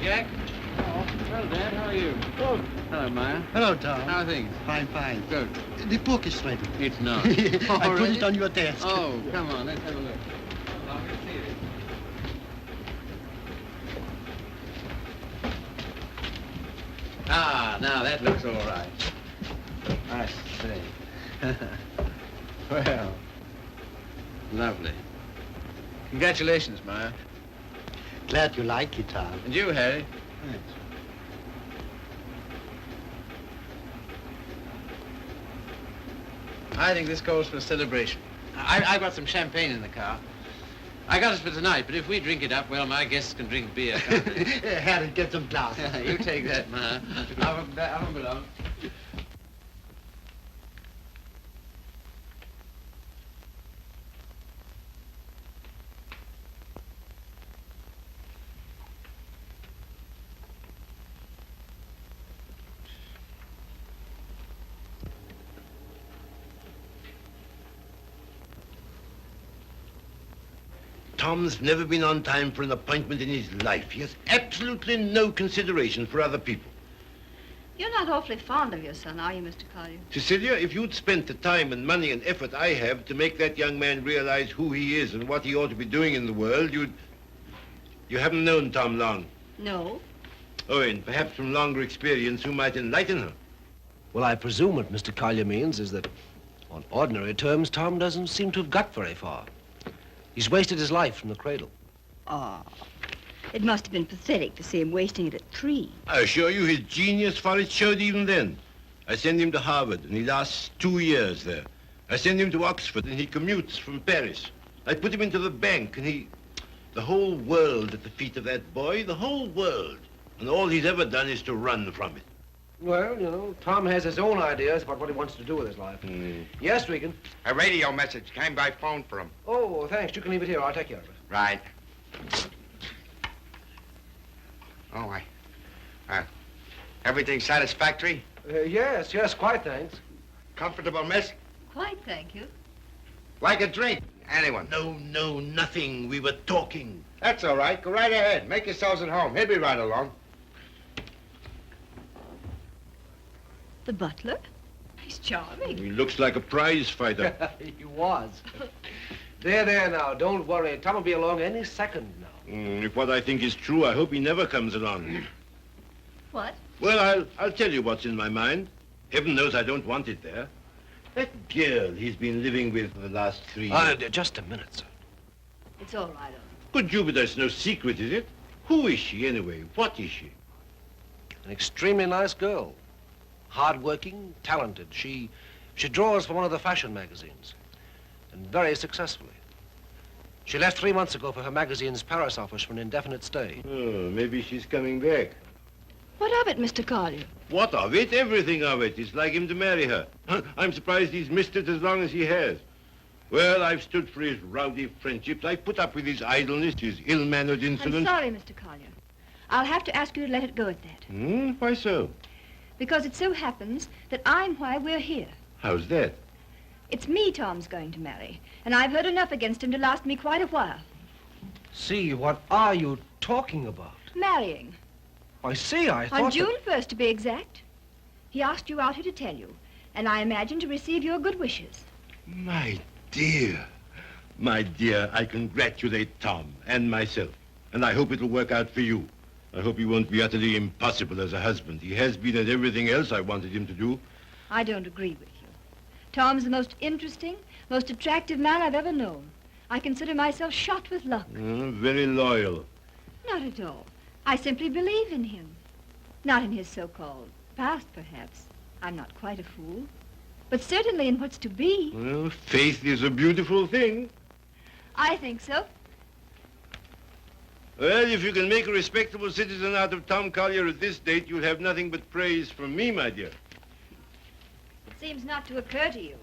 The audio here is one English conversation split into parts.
Jack. Oh, Well, Dad, how are you? good. Hello, Maya. Hello, Tom. How are things? Fine, fine. Good. The book is ready. It's not. I put Already? it on your desk. Oh, come on, let's have a look. I'll see it. Ah, now that looks all right. I see. Well, lovely. Congratulations, Maya. Glad you like it, Tom. And you, Harry. Thanks. I think this calls for a celebration. I've got some champagne in the car. I got it for tonight, but if we drink it up, well, my guests can drink beer, can't they? Harry, get some glasses. You take that, Ma. I don't belong. Tom's never been on time for an appointment in his life. He has absolutely no consideration for other people. You're not awfully fond of your son, are you, Mr. Collier? Cecilia, if you'd spent the time and money and effort I have to make that young man realize who he is and what he ought to be doing in the world, You haven't known Tom long. No. Oh, and perhaps from longer experience, you might enlighten her. Well, I presume what Mr. Collier means is that, on ordinary terms, Tom doesn't seem to have got very far. He's wasted his life from the cradle. Oh, it must have been pathetic to see him wasting it at 3. I assure you his genius for it showed even then. I send him to Harvard, and he lasts 2 years there. I send him to Oxford, and he commutes from Paris. I put him into the bank, and the whole world at the feet of that boy, the whole world. And all he's ever done is to run from it. Well, you know, Tom has his own ideas about what he wants to do with his life. Yes, Regan? A radio message came by phone for him. Oh, thanks. You can leave it here. I'll take care of it. Right. Oh, everything satisfactory? Yes, quite, thanks. Comfortable, miss? Quite, thank you. Like a drink? Anyone? No, nothing. We were talking. That's all right. Go right ahead. Make yourselves at home. He'll be right along. The butler? He's charming. He looks like a prize fighter. He was. There now. Don't worry. Tom will be along any second now. If what I think is true, I hope he never comes along. What? Well, I'll tell you what's in my mind. Heaven knows I don't want it there. That girl he's been living with for the last 3 years. Just a minute, sir. It's all right, Good Jupiter, it's no secret, is it? Who is she, anyway? What is she? An extremely nice girl. Hard-working, talented. She draws for one of the fashion magazines. And very successfully. She left 3 months ago for her magazine's Paris office for an indefinite stay. Oh, maybe she's coming back. What of it, Mr. Collier? What of it? Everything of it. It's like him to marry her. I'm surprised he's missed it as long as he has. Well, I've stood for his rowdy friendships. I've put up with his idleness, his ill-mannered insolence. I'm sorry, Mr. Collier. I'll have to ask you to let it go at that. Why so? Because it so happens that I'm why we're here. How's that? It's me Tom's going to marry, and I've heard enough against him to last me quite a while. See, what are you talking about? Marrying. I see, I thought... On June 1st, to be exact. He asked you out here to tell you, and I imagine to receive your good wishes. My dear, I congratulate Tom and myself, and I hope it'll work out for you. I hope he won't be utterly impossible as a husband. He has been at everything else I wanted him to do. I don't agree with you. Tom's the most interesting, most attractive man I've ever known. I consider myself shot with luck. Very loyal. Not at all. I simply believe in him. Not in his so-called past, perhaps. I'm not quite a fool. But certainly in what's to be. Well, faith is a beautiful thing. I think so. Well, if you can make a respectable citizen out of Tom Collier at this date, you'll have nothing but praise from me, my dear. It seems not to occur to you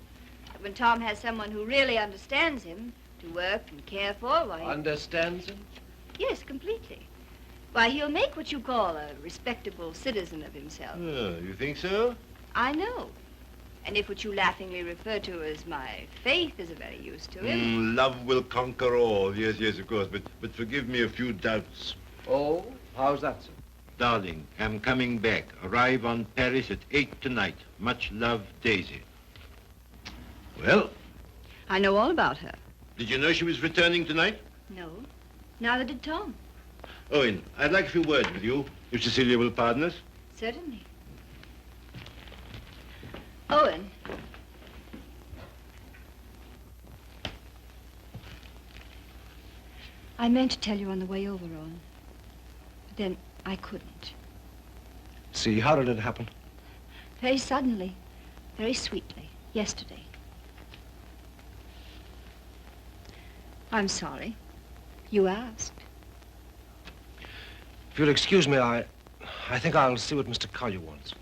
that when Tom has someone who really understands him, to work and care for, why... Understands him? Yes, completely. Why, he'll make what you call a respectable citizen of himself. Oh, you think so? I know. And if what you laughingly refer to as my faith is of any use to him... Love will conquer all. Yes, of course. But forgive me a few doubts. Oh, how's that, sir? Darling, I'm coming back. Arrive on Paris at 8 tonight. Much love, Daisy. Well, I know all about her. did you know she was returning tonight? No, neither did Tom. Owen, I'd like a few words with you, if Cecilia will pardon us. Certainly. Owen. I meant to tell you on the way over, Owen. But then I couldn't. See, how did it happen? Very suddenly, very sweetly, yesterday. I'm sorry. You asked. If you'll excuse me, I think I'll see what Mr. Collier wants.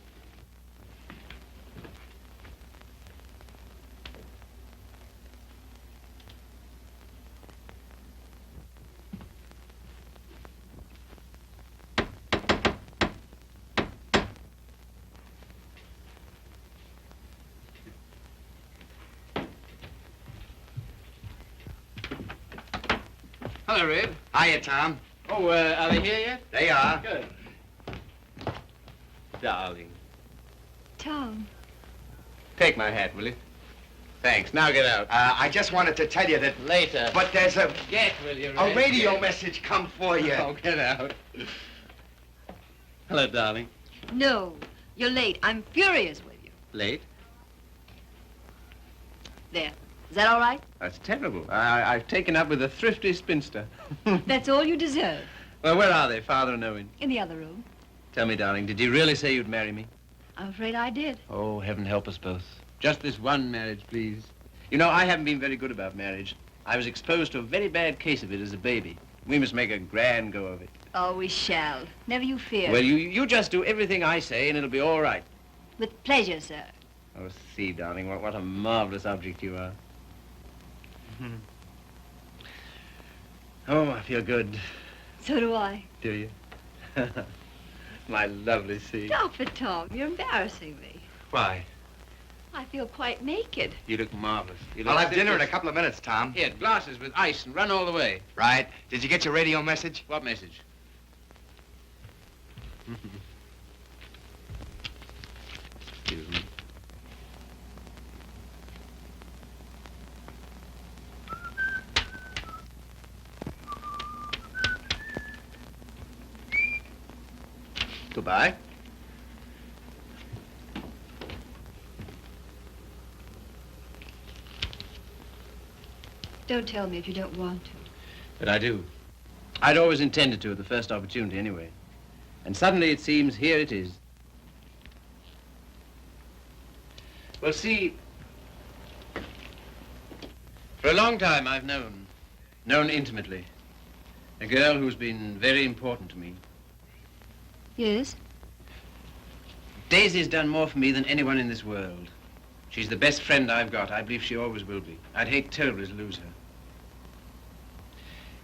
Hello, Red. Hiya, Tom. Oh, are they here yet? They are. Good. Darling. Tom. Take my hat, will you? Thanks. Now get out. I just wanted to tell you that... Later. But there's a Get, will you, Red? radio Get. message come for you. Oh, get out. Hello, darling. No, you're late. I'm furious with you. Late? There. Is that all right? That's terrible. I've taken up with a thrifty spinster. That's all you deserve. Well, where are they, Father and Owen? In the other room. Tell me, darling, did you really say you'd marry me? I'm afraid I did. Oh, heaven help us both. Just this one marriage, please. You know, I haven't been very good about marriage. I was exposed to a very bad case of it as a baby. We must make a grand go of it. Oh, we shall. Never you fear. Well, you just do everything I say, and it'll be all right. With pleasure, sir. Oh, see, darling, what a marvelous object you are. Oh, I feel good. So do I. Do you? My lovely sea. Stop it, Tom. You're embarrassing me. Why? I feel quite naked. You look marvelous. You I'll look have dinner in a simply- couple of minutes, Tom. Here, glasses with ice and run all the way. Right. Did you get your radio message? What message? Excuse me. Goodbye. Don't tell me if you don't want to. But I do. I'd always intended to at the first opportunity anyway. And suddenly it seems here it is. Well, see, for a long time I've known intimately, a girl who's been very important to me. Yes? Daisy's done more for me than anyone in this world. She's the best friend I've got. I believe she always will be. I'd hate terribly to lose her.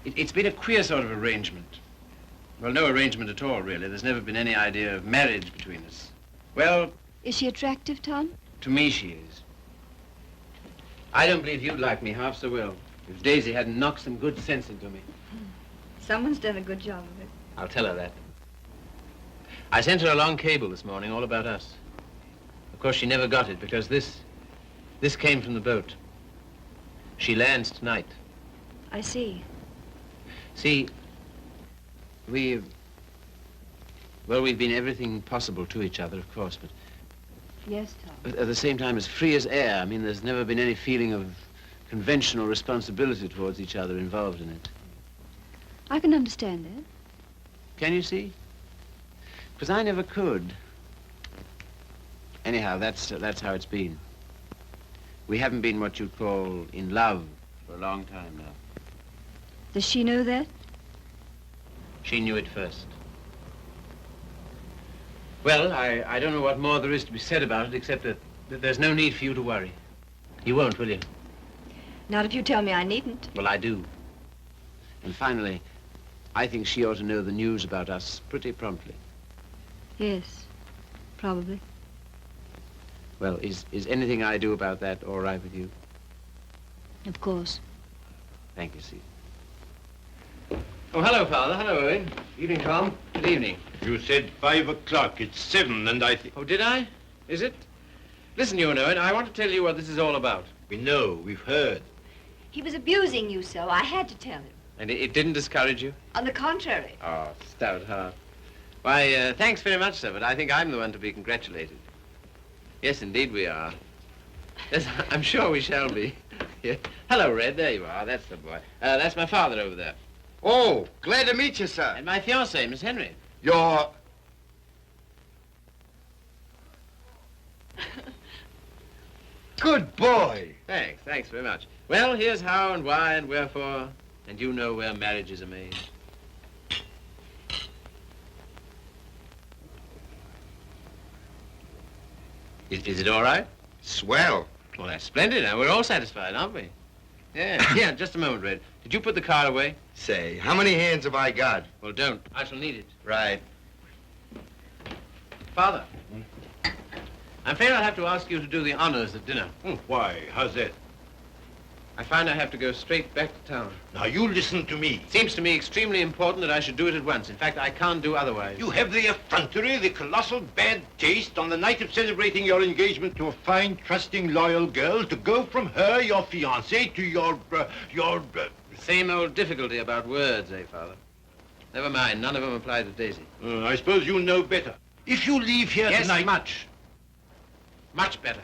It's been a queer sort of arrangement. Well, no arrangement at all, really. There's never been any idea of marriage between us. Well, Is she attractive, Tom? to me she is. I don't believe you'd like me half so well if Daisy hadn't knocked some good sense into me. Someone's done a good job of it. I'll tell her that. I sent her a long cable this morning all about us. Of course, she never got it because this came from the boat. She lands tonight. I see. See, we've been everything possible to each other, of course, Yes, Tom. but at the same time as free as air. I mean, there's never been any feeling of conventional responsibility towards each other involved in it. I can understand that. Can you see? Because I never could. Anyhow, that's how it's been. We haven't been what you'd call in love for a long time now. Does she know that? She knew it first. Well, I don't know what more there is to be said about it, except that there's no need for you to worry. You won't, will you? Not if you tell me I needn't. Well, I do. And finally, I think she ought to know the news about us pretty promptly. Yes, probably. Well, is anything I do about that all right with you? Of course. Thank you, Steve. Oh, hello, Father. Hello, Owen. Evening, Tom. Good evening. You said 5 o'clock. It's 7, and I think... Oh, did I? Is it? Listen, you know it. I want to tell you what this is all about. We know. We've heard. He was abusing you so. I had to tell him. And it didn't discourage you? On the contrary. Oh, stout heart. Why, thanks very much, sir, but I think I'm the one to be congratulated. Yes, indeed we are. Yes, I'm sure we shall be. Yeah. Hello, Red. There you are. That's the boy. That's my father over there. Oh, glad to meet you, sir. And my fiancée, Miss Henry. You're... Good boy. Thanks very much. Well, here's how and why and wherefore, and you know where marriages are made. Is it all right? Swell. Well, that's splendid. Now, we're all satisfied, aren't we? Yeah, yeah, just a moment, Red. Did you put the card away? Say, how many hands have I got? Well, don't. I shall need it. Right. Father, I'm afraid I'll have to ask you to do the honors at dinner. Why? How's that? I find I have to go straight back to town. Now, you listen to me. It seems to me extremely important that I should do it at once. In fact, I can't do otherwise. You have the effrontery, the colossal bad taste on the night of celebrating your engagement to a fine, trusting, loyal girl to go from her, your fiancé, to your... Same old difficulty about words, eh, Father? Never mind. None of them apply to Daisy. I suppose you know better. If you leave here Yes, tonight... much. Much better.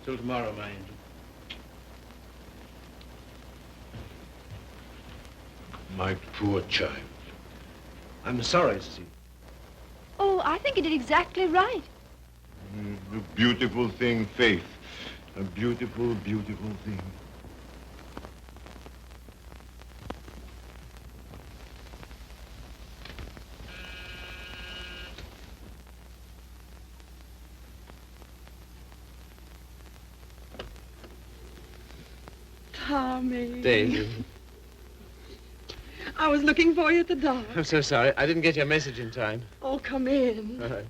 Till tomorrow, my angel. My poor child. I'm sorry, Cecile. Oh, I think he did exactly right. A beautiful thing, Faith. A beautiful, beautiful thing. Tommy. Daisy. I was looking for you at the door. I'm so sorry. I didn't get your message in time. Oh, come in. All right.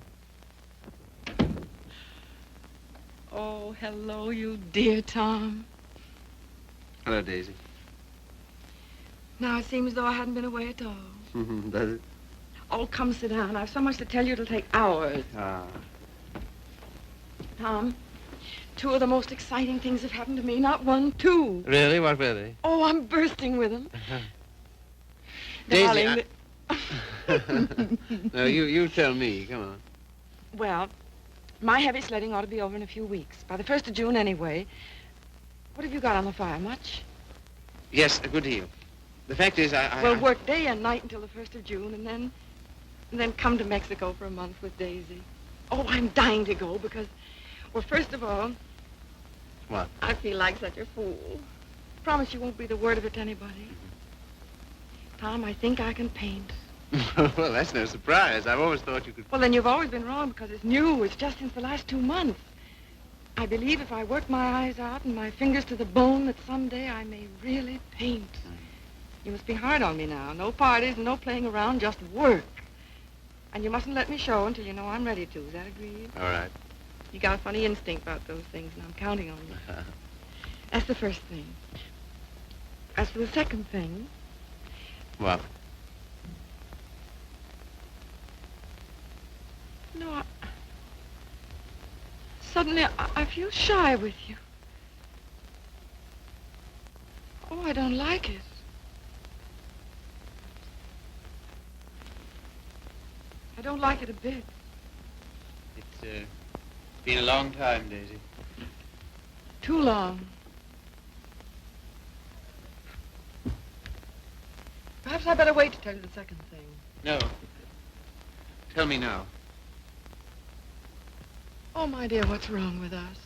Oh, hello, you dear Tom. Hello, Daisy. Now it seems as though I hadn't been away at all. Does it? Oh, come sit down. I've so much to tell you it'll take hours. Ah. Tom, two of the most exciting things have happened to me. Not one, two. Really? What were they? Oh, I'm bursting with them. Daisy, Darling, No, you tell me. Come on. well, my heavy sledding ought to be over in a few weeks. By the 1st of June, anyway. What have you got on the fire? Much? Yes, a good deal. The fact is, We'll work day and night until the 1st of June, and then come to Mexico for a month with Daisy. Oh, I'm dying to go because, well, first of all... What? I feel like such a fool. Promise you won't breathe a word of it to anybody. Tom, I think I can paint. Well, that's no surprise. I've always thought you could... Well, then you've always been wrong because it's new. It's just since the last 2 months. I believe if I work my eyes out and my fingers to the bone that someday I may really paint. You must be hard on me now. No parties and no playing around, just work. And you mustn't let me show until you know I'm ready to. Is that agreed? All right. You got a funny instinct about those things, and I'm counting on you. That's the first thing. As for the second thing... What? No, suddenly I feel shy with you. Oh, I don't like it. I don't like it a bit. It's been a long time, Daisy. Too long. Perhaps I'd better wait to tell you the second thing. No. Tell me now. Oh, my dear, what's wrong with us?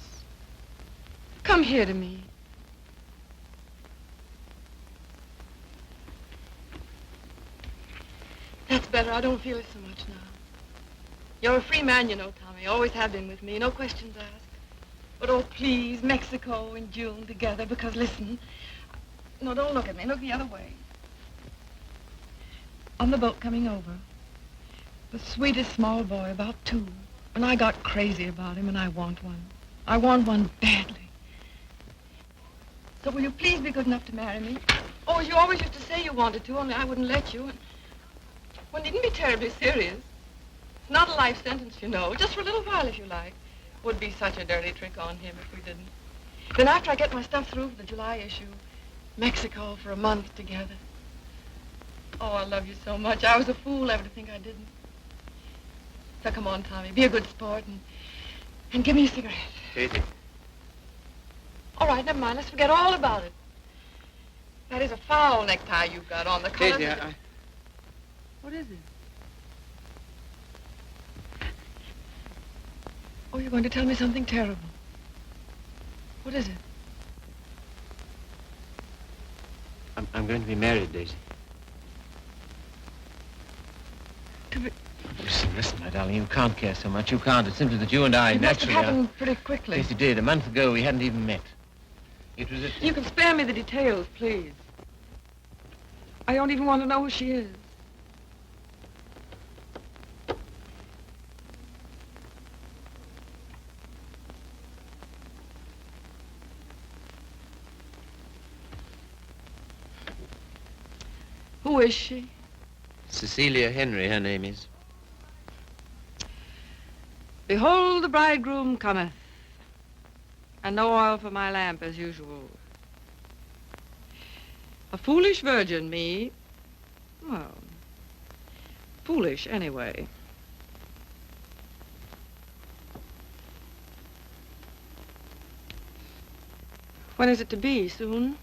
Come here to me. That's better. I don't feel it so much now. You're a free man, you know, Tommy. Always have been with me. No questions asked. But, oh, please, Mexico in June together, because, listen. No, don't look at me. Look the other way. On the boat coming over, the sweetest small boy, about 2. And I got crazy about him, and I want one. I want one badly. So will you please be good enough to marry me? Oh, as you always used to say you wanted to, only I wouldn't let you. One needn't be terribly serious. It's not a life sentence, you know. Just for a little while, if you like. Would be such a dirty trick on him if we didn't. Then after I get my stuff through for the July issue, Mexico for a month together. Oh, I love you so much. I was a fool ever to think I didn't. So come on, Tommy, be a good sport and give me a cigarette. Katie. All right, never mind. Let's forget all about it. That is a foul necktie you've got on. The colors... Katie, What is it? Oh, you're going to tell me something terrible. What is it? I'm going to be married, Daisy. To be... Listen, my darling, you can't care so much. You can't. It's simply that you and I It must have naturally happened pretty quickly. Yes, it did. A month ago, we hadn't even met. It was at... You can spare me the details, please. I don't even want to know who she is. Who is she? Cecilia Henry, her name is. Behold, the bridegroom cometh, and no oil for my lamp as usual. A foolish virgin, me. Well, foolish anyway. When is it to be? Soon?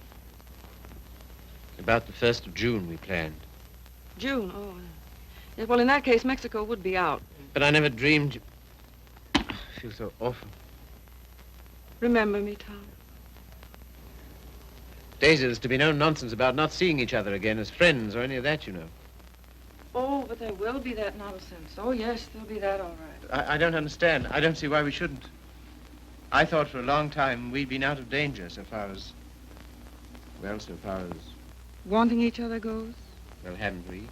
About the 1st of June, we planned. June, oh. Yeah, well, in that case, Mexico would be out. But I never dreamed... I feel so awful. Remember me, Tom. Daisy, there's to be no nonsense about not seeing each other again as friends or any of that, you know. Oh, but there will be that nonsense. Oh, yes, there'll be that, all right. I don't understand. I don't see why we shouldn't. I thought for a long time we'd been out of danger so far as... Well, so far as... Wanting each other goes? Well, haven't we?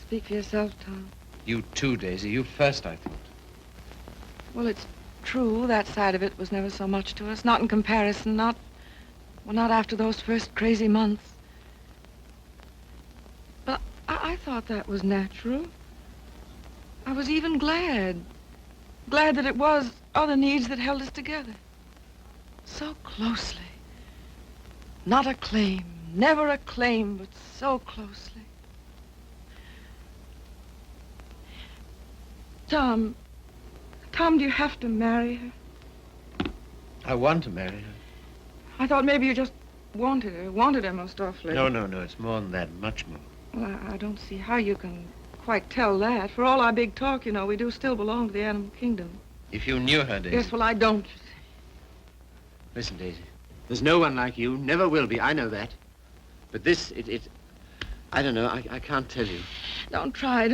Speak for yourself, Tom. You too, Daisy. You first, I thought. Well, it's true. That side of it was never so much to us. Not in comparison. Not after those first crazy months. But I thought that was natural. I was even glad. Glad that it was other needs that held us together. So closely. Not a claim. Never a claim, but so closely. Tom, do you have to marry her? I want to marry her. I thought maybe you just wanted her most awfully. No, it's more than that, much more. Well, I don't see how you can quite tell that. For all our big talk, you know, we do still belong to the animal kingdom. If you knew her, Daisy. Yes, well, I don't. Listen, Daisy, there's no one like you, never will be, I know that. But this, I don't know, I can't tell you. Don't try.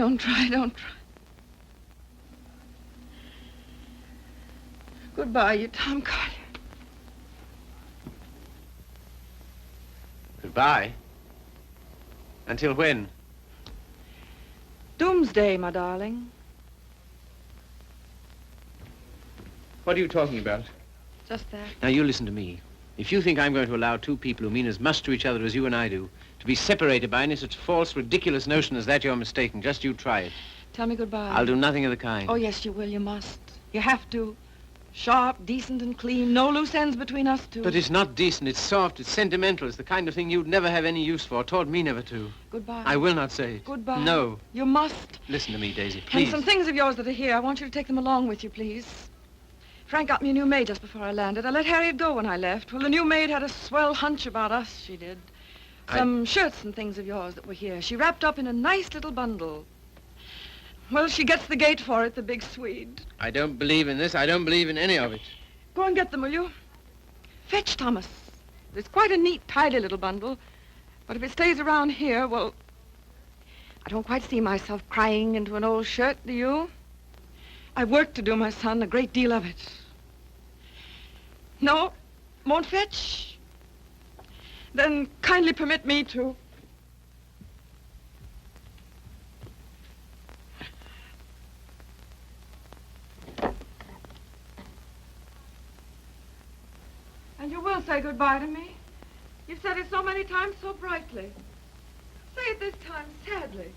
Goodbye, you Tom Carter. Goodbye? Until when? Doomsday, my darling. What are you talking about? Just that. Now, you listen to me. If you think I'm going to allow two people who mean as much to each other as you and I do to be separated by any such false, ridiculous notion as that, you're mistaken. Just you try it. Tell me goodbye. I'll do nothing of the kind. Oh, yes, you will. You must. You have to. Sharp, decent, and clean. No loose ends between us two. But it's not decent. It's soft. It's sentimental. It's the kind of thing you'd never have any use for. Taught me never to. Goodbye. I will not say it. Goodbye. No. You must. Listen to me, Daisy, please. And some things of yours that are here, I want you to take them along with you, please. Frank got me a new maid just before I landed. I let Harriet go when I left. Well, the new maid had a swell hunch about us, she did. Some shirts and things of yours that were here. She wrapped up in a nice little bundle. Well, she gets the gate for it, the big Swede. I don't believe in this. I don't believe in any of it. Go and get them, will you? Fetch Thomas. It's quite a neat, tidy little bundle. But if it stays around here, well, I don't quite see myself crying into an old shirt, do you? I've work to do, my son, a great deal of it. No? Won't fetch? Then kindly permit me to. And you will say goodbye to me? You've said it so many times so brightly. Say it this time sadly.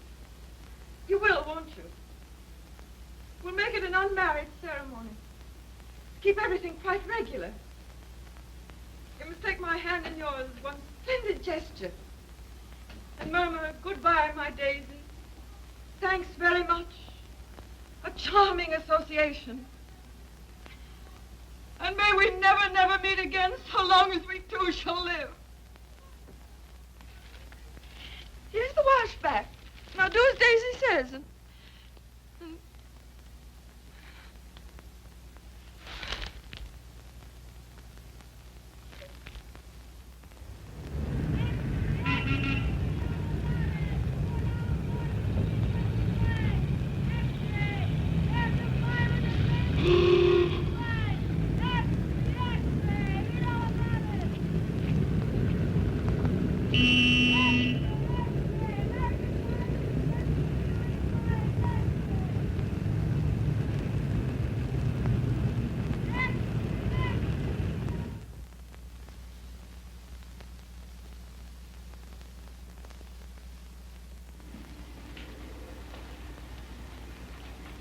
You will, won't you? We'll make it an unmarried ceremony. Keep everything quite regular. You must take my hand in yours as one splendid gesture. And murmur, goodbye, my Daisy. Thanks very much. A charming association. And may we never, never meet again so long as we two shall live. Here's the washback. Now do as Daisy says. And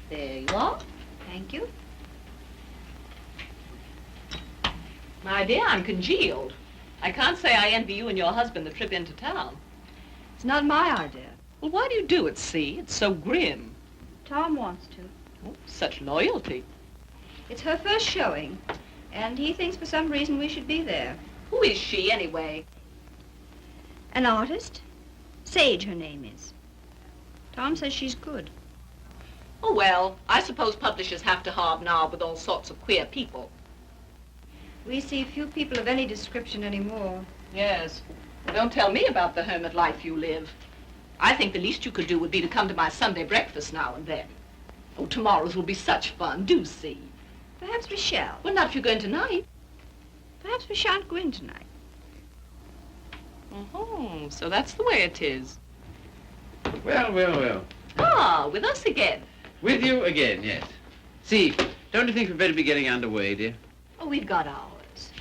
There you are. Thank you. My dear, I'm congealed. I can't say I envy you and your husband the trip into town. It's not my idea. Well, why do you do it, see? It's so grim. Tom wants to. Oh, such loyalty. It's her first showing, and he thinks for some reason we should be there. Who is she, anyway? An artist? Sage, her name is. Tom says she's good. Oh, well, I suppose publishers have to hobnob with all sorts of queer people. We see few people of any description anymore. Yes. Well, don't tell me about the hermit life you live. I think the least you could do would be to come to my Sunday breakfast now and then. Oh, tomorrow's will be such fun. Do see. Perhaps we shall. Well, not if you're going tonight. Perhaps we shan't go in tonight. Oh, so that's the way it is. Well, well, well. Ah, with us again. With you again, yes. See, don't you think we'd better be getting underway, dear? Oh, we've got ours.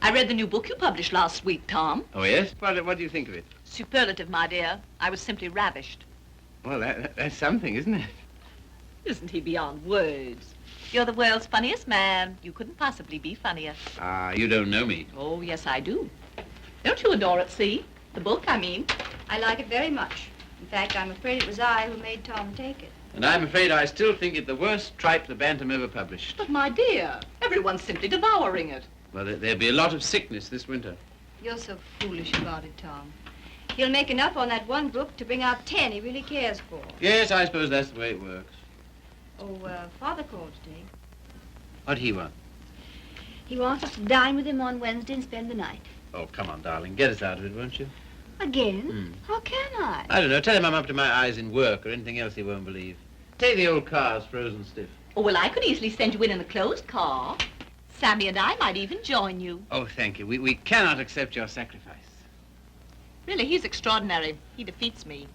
I read the new book you published last week, Tom. Oh, yes? What do you think of it? Superlative, my dear. I was simply ravished. Well, that's something, isn't it? Isn't he beyond words? You're the world's funniest man. You couldn't possibly be funnier. Ah, you don't know me. Oh, yes, I do. Don't you adore it, see? The book, I mean. I like it very much. In fact, I'm afraid it was I who made Tom take it. And I'm afraid I still think it the worst tripe the Bantam ever published. But, my dear, everyone's simply devouring it. Well, there'll be a lot of sickness this winter. You're so foolish about it, Tom. He'll make enough on that one book to bring out 10 he really cares for. Yes, I suppose that's the way it works. Oh, Father called today. What'd he want? He wants us to dine with him on Wednesday and spend the night. Oh, come on, darling. Get us out of it, won't you? Again? How can I? I don't know. Tell him I'm up to my eyes in work or anything else he won't believe. Take the old car's frozen stiff. Oh, well, I could easily send you in a closed car. Sammy and I might even join you. Oh, thank you. We cannot accept your sacrifice. Really, he's extraordinary. He defeats me.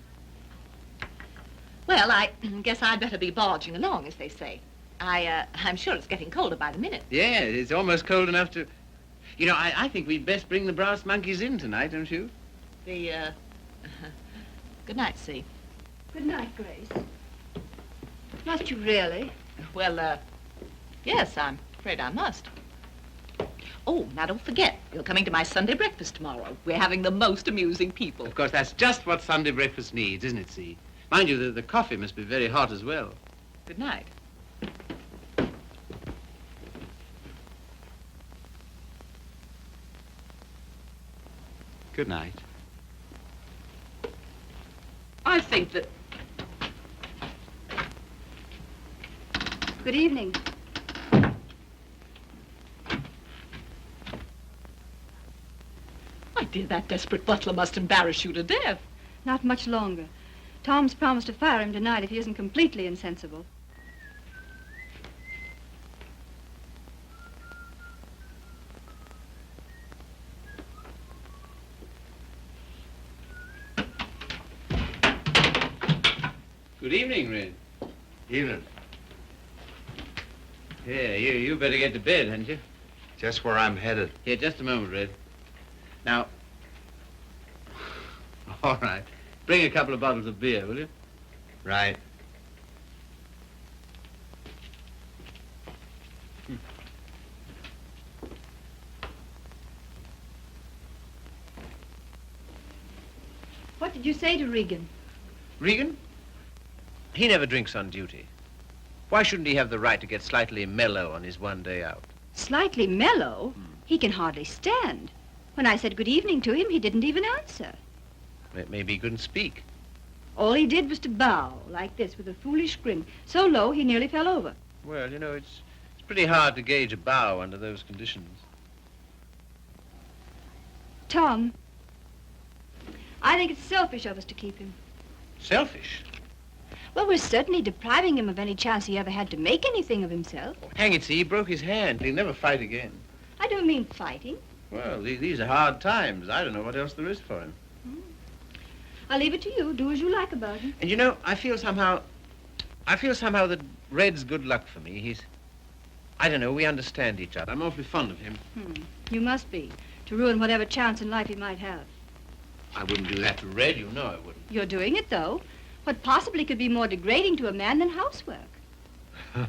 Well, I guess I'd better be barging along, as they say. I'm sure it's getting colder by the minute. Yeah, it's almost cold enough to... You know, I think we'd best bring the brass monkeys in tonight, don't you? Good night, See. Good night, Grace. Must you really? Well, yes, I'm afraid I must. Oh, now don't forget, you're coming to my Sunday breakfast tomorrow. We're having the most amusing people. Of course, that's just what Sunday breakfast needs, isn't it, See? Mind you, the coffee must be very hot as well. Good night. Good night. I think that... Good evening. My dear, that desperate butler must embarrass you to death. Not much longer. Tom's promised to fire him tonight if he isn't completely insensible. Good evening, Red. Evening. Yeah, you better get to bed, hadn't you? Just where I'm headed. Here, just a moment, Red. Now... All right. Bring a couple of bottles of beer, will you? Right. What did you say to Regan? Regan? He never drinks on duty. Why shouldn't he have the right to get slightly mellow on his one day out? Slightly mellow? He can hardly stand. When I said good evening to him, he didn't even answer. Maybe he couldn't speak. All he did was to bow, like this, with a foolish grin, so low he nearly fell over. Well, you know, it's pretty hard to gauge a bow under those conditions. Tom, I think it's selfish of us to keep him. Selfish? Well, we're certainly depriving him of any chance he ever had to make anything of himself. Oh, hang it, see, he broke his hand. He'll never fight again. I don't mean fighting. Well, these are hard times. I don't know what else there is for him. I'll leave it to you. Do as you like about him. And you know, I feel somehow that Red's good luck for me. I don't know, we understand each other. I'm awfully fond of him. You must be, to ruin whatever chance in life he might have. I wouldn't do that to Red, you know I wouldn't. You're doing it, though. What possibly could be more degrading to a man than housework?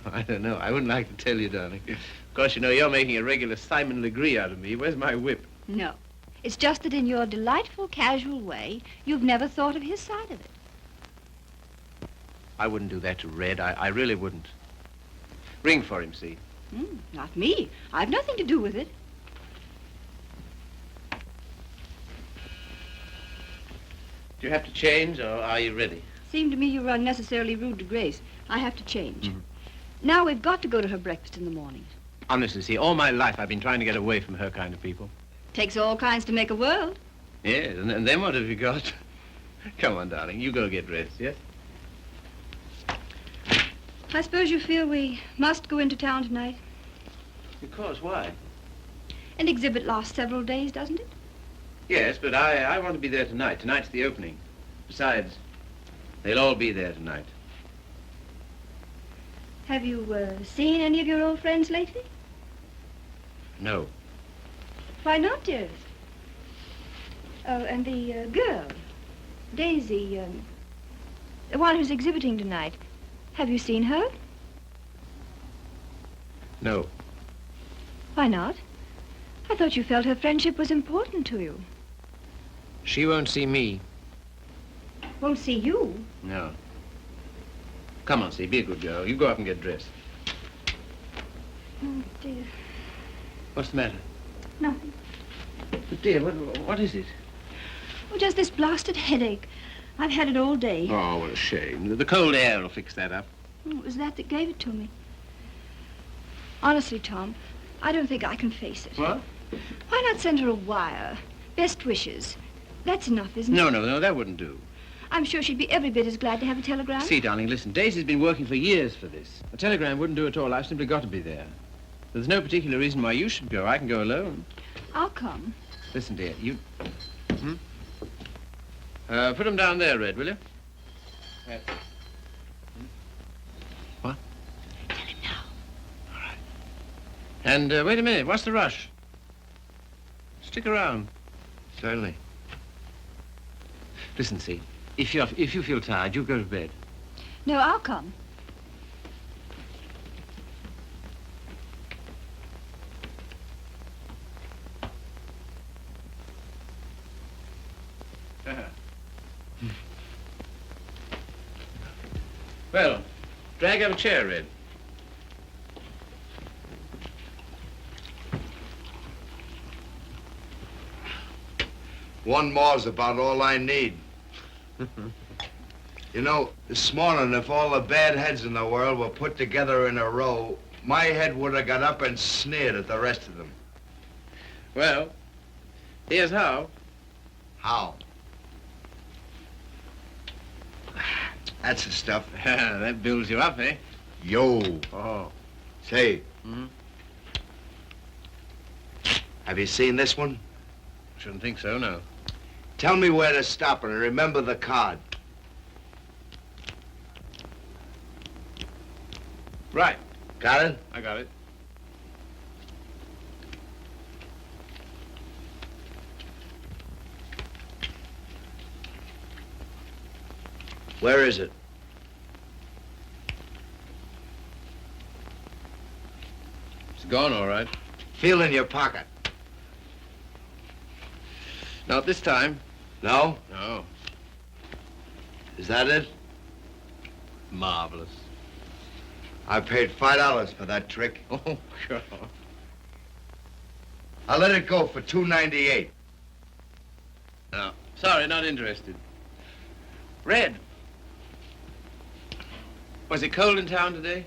I don't know. I wouldn't like to tell you, darling. Of course, you know, you're making a regular Simon Legree out of me. Where's my whip? No. It's just that in your delightful, casual way, you've never thought of his side of it. I wouldn't do that to Red. I really wouldn't. Ring for him, see? Not me. I've nothing to do with it. Do you have to change, or are you ready? Seemed to me you were unnecessarily rude to Grace. I have to change. Now we've got to go to her breakfast in the morning. Honestly, see, all my life I've been trying to get away from her kind of people. Takes all kinds to make a world. Yes, and then what have you got? Come on, darling, you go get dressed, yes? I suppose you feel we must go into town tonight. Of course, why? An exhibit lasts several days, doesn't it? Yes, but I want to be there tonight. Tonight's the opening. Besides, they'll all be there tonight. Have you seen any of your old friends lately? No. Why not, dearest? Oh, and the girl, Daisy, the one who's exhibiting tonight. Have you seen her? No. Why not? I thought you felt her friendship was important to you. She won't see me. Won't see you? No. Come on, see, be a good girl. You go up and get dressed. Oh, dear. What's the matter? Nothing. But dear, what is it? Oh, just this blasted headache. I've had it all day. Oh, what a shame. The cold air will fix that up. Oh, it was that gave it to me. Honestly, Tom, I don't think I can face it. What? Why not send her a wire? Best wishes. That's enough, isn't it? No, that wouldn't do. I'm sure she'd be every bit as glad to have a telegram. See, darling, listen, Daisy's been working for years for this. A telegram wouldn't do at all. I've simply got to be there. There's no particular reason why you should go. I can go alone. I'll come. Listen, dear, you... put them down there, Red, will you? What? Tell him now. All right. And wait a minute, what's the rush? Stick around. Certainly. Listen, see, if you feel tired, you go to bed. No, I'll come. Well, drag up a chair, Red. One more's about all I need. You know, this morning, if all the bad heads in the world were put together in a row, my head would have got up and sneered at the rest of them. Well, here's how. How? That's the stuff. That builds you up, eh? Yo. Oh. Say, Mm-hmm. have you seen this one? Shouldn't think so, no. Tell me where to stop and remember the card. Right. Got it? I got it. Where is it? It's gone, all right. Feel in your pocket. Not this time. No? No. Is that it? Marvelous. I paid $5 for that trick. Oh, God. I'll let it go for $2.98. No, sorry, not interested. Red. Was it cold in town today?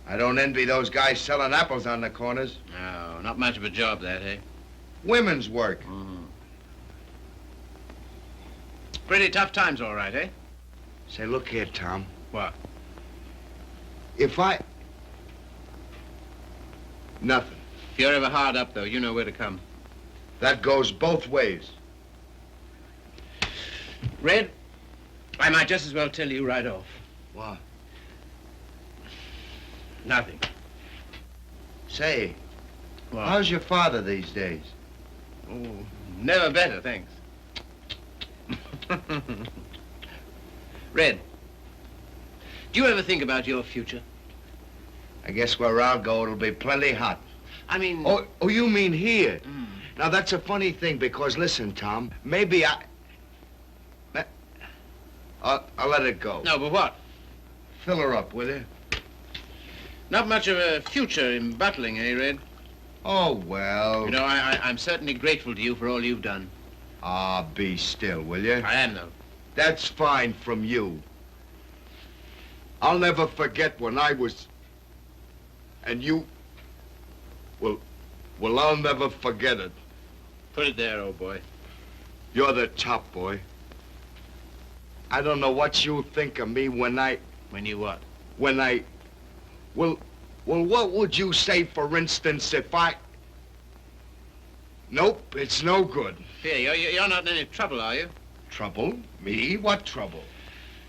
I don't envy those guys selling apples on the corners. No, not much of a job, that, eh? Women's work. Pretty tough times, all right, eh? Say, look here, Tom. What? If I... Nothing. If you're ever hard up, though, you know where to come. That goes both ways. Red, I might just as well tell you right off. What? Nothing. Say, What? how's your father these days? Oh, never better, thanks. Red, do you ever think about your future? I guess where I'll go, it'll be plenty hot. I mean... Oh, you mean here? Now, that's a funny thing, because listen, Tom, maybe I'll let it go. No, but what? Fill her up, will you? Not much of a future in battling, eh, Red? Oh, well. You know, I'm certainly grateful to you for all you've done. Ah, be still, will you? I am, though. That's fine from you. I'll never forget when I was... And you... Well, I'll never forget it. Put it there, old boy. You're the top, boy. I don't know what you think of me when When you what? When I... Well, what would you say, for instance, if I... Nope, it's no good. Here, you're not in any trouble, are you? Trouble? Me? What trouble?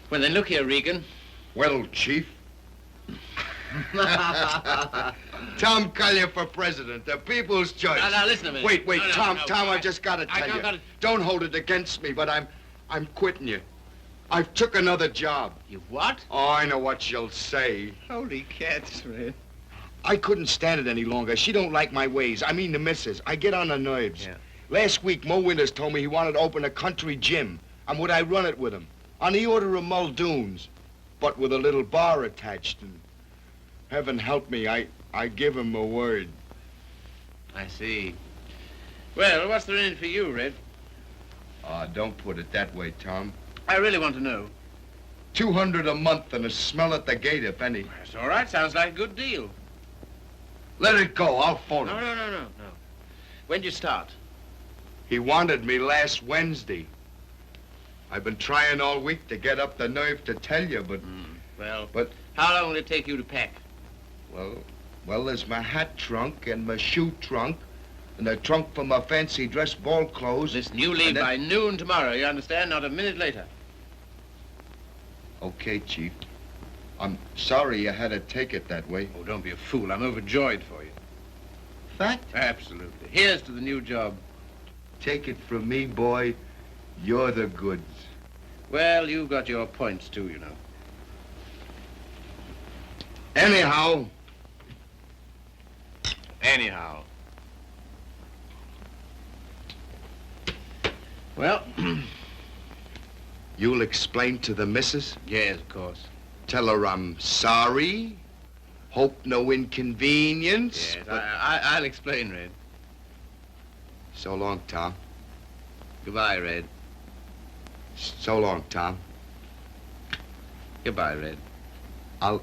Well, then look here, Regan. Well, Chief. Tom Collier for president, the people's choice. Now, listen a minute. Wait, No, no, Tom, no, Tom, I I just gotta tell you. gotta- Don't hold it against me, but I'm quitting you. I've took another job. You what? Oh, I know what you'll say. Holy cats, Red. I couldn't stand it any longer. She don't like my ways. I mean the missus. I get on her nerves. Yeah. Last week, Mo Winters told me he wanted to open a country gym. And would I run it with him? On the order of Muldoon's, but with a little bar attached. And heaven help me, I give him a word. I see. Well, what's there in it for you, Red? Don't put it that way, Tom. I really want to know. $200 a month and a smell at the gate, if any. That's all right. Sounds like a good deal. Let it go. I'll phone him. No. When'd you start? He wanted me last Wednesday. I've been trying all week to get up the nerve to tell you, but... But how long will it take you to pack? Well, there's my hat trunk and my shoe trunk and a trunk for my fancy dress ball clothes. Listen, you leave and then- by noon tomorrow, you understand? Not a minute later. Okay, Chief. I'm sorry you had to take it that way. Oh, don't be a fool. I'm overjoyed for you. Fact? Absolutely. Here's to the new job. Take it from me, boy. You're the goods. Well, you've got your points, too, you know. Anyhow, Well, you'll explain to the missus? yes, of course. Tell her I'm sorry. Hope no inconvenience. Yes, but- I'll explain, Red. So long, Tom. Goodbye, Red. So long, Tom. Goodbye, Red. I'll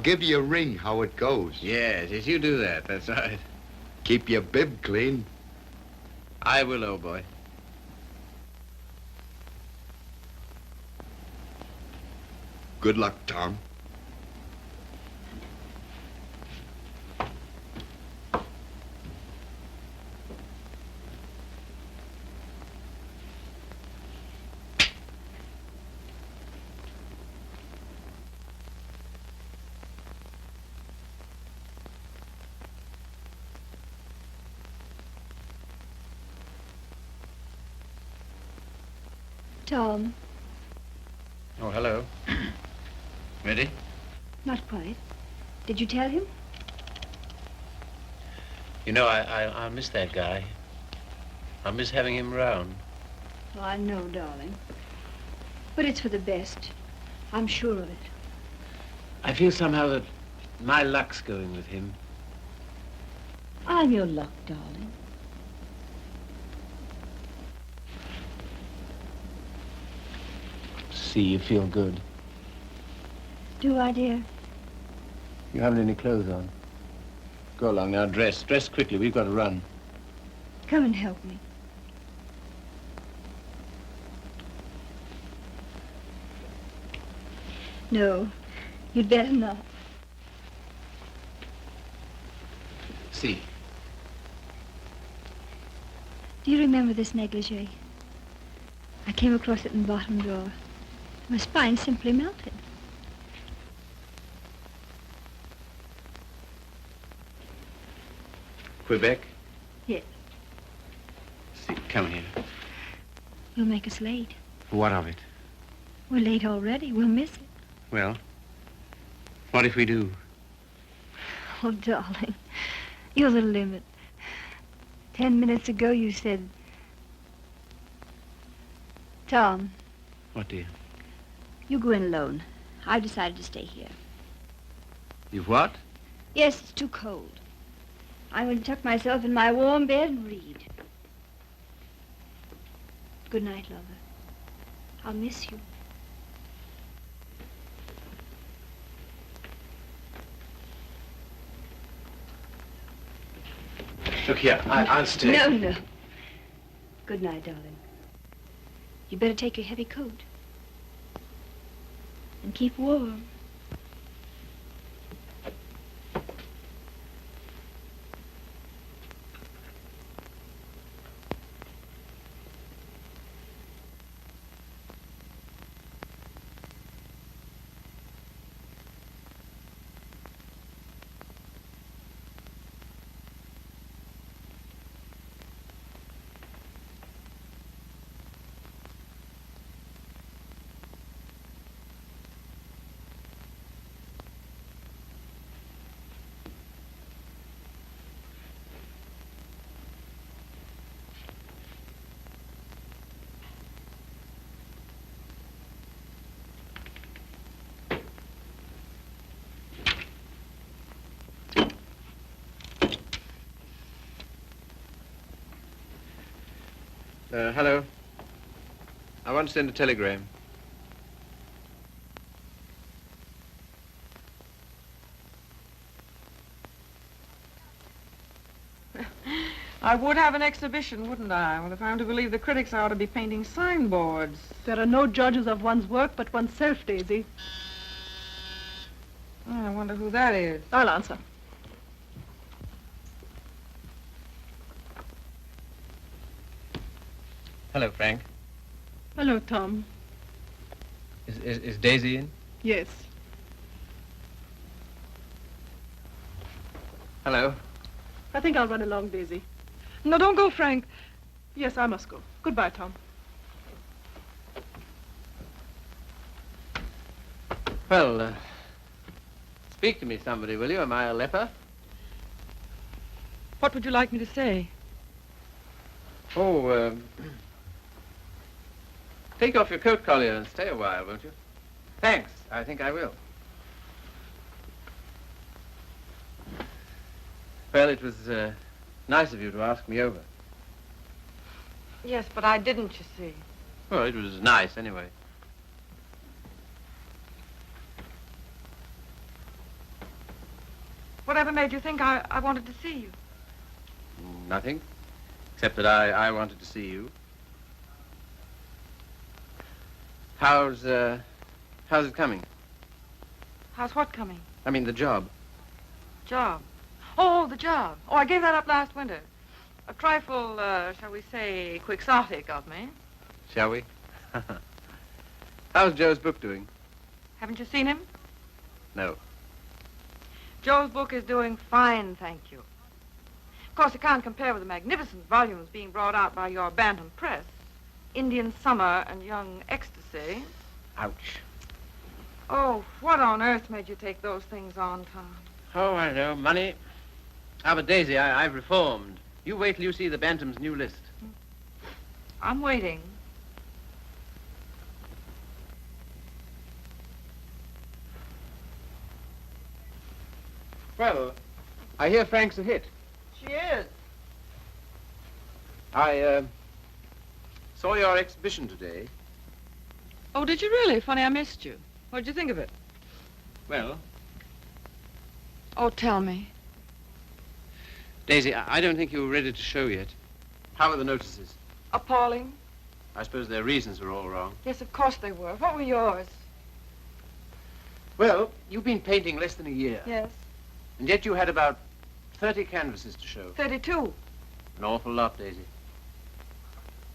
give you a ring how it goes. Yes, you do that. That's right. Keep your bib clean. I will, old boy. Good luck, Tom. Tom, Oh, hello. Ready? not quite. Did you tell him? You know, I miss that guy. I miss having him around. Oh, I know, darling. But it's for the best. I'm sure of it. I feel somehow that my luck's going with him. I'm your luck, darling. See, you feel good. Do I, dear? You haven't any clothes on. Go along now, dress. Dress quickly, we've got to run. Come and help me. No, you'd better not. See. Do you remember this negligee? I came across it in the bottom drawer. My spine simply melted. Quebec? Yes. See, come here. You'll make us late. What of it? We're late already. We'll miss it. Well, what if we do? Oh, darling, you're the limit. 10 minutes ago you said... Tom, What, dear? you go in alone. I've decided to stay here. You've what? Yes, it's too cold. I'm going to tuck myself in my warm bed and read. Good night, lover. I'll miss you. Look here, I'll stay. No, no. Good night, darling. You better take your heavy coat. And keep warm. Hello. I want to send a telegram. I would have an exhibition, wouldn't I? Well, if I'm to believe the critics, I ought to be painting signboards. There are no judges of one's work but oneself, Daisy. Oh, I wonder who that is. I'll answer. Hello, Frank. Hello, Tom. Is Daisy in? Yes. Hello. I think I'll run along, Daisy. No, don't go, Frank. Yes, I must go. Goodbye, Tom. Well, speak to me, somebody, will you? Am I a leper? What would you like me to say? Oh, take off your coat collar and stay a while, won't you? Thanks. I think I will. Well, it was nice of you to ask me over. Yes, but I didn't, you see. Well, it was nice anyway. Whatever made you think I wanted to see you? Nothing, except that I wanted to see you. How's it coming? How's what coming? I mean, the job. Job. Oh, the job. Oh, I gave that up last winter. A trifle, shall we say, quixotic of me. Shall we? How's Joe's book doing? Haven't you seen him? No. Joe's book is doing fine, thank you. Of course, it can't compare with the magnificent volumes being brought out by your Bantam Press. Indian Summer and Young Ecstasy. Ouch. Oh, what on earth made you take those things on, Tom? Oh, I know. Money. Ah, but Daisy, I've reformed. You wait till you see the Bantam's new list. I'm waiting. Well, I hear Frank's a hit. She is. I saw your exhibition today. Oh, did you really? Funny, I missed you. What did you think of it? Well, Oh, tell me. Daisy, I don't think you were ready to show yet. how are the notices? Appalling. I suppose their reasons were all wrong. Yes, of course they were. What were yours? Well, you've been painting less than a year. Yes. And yet you had about 30 canvases to show. 32. An awful lot, Daisy.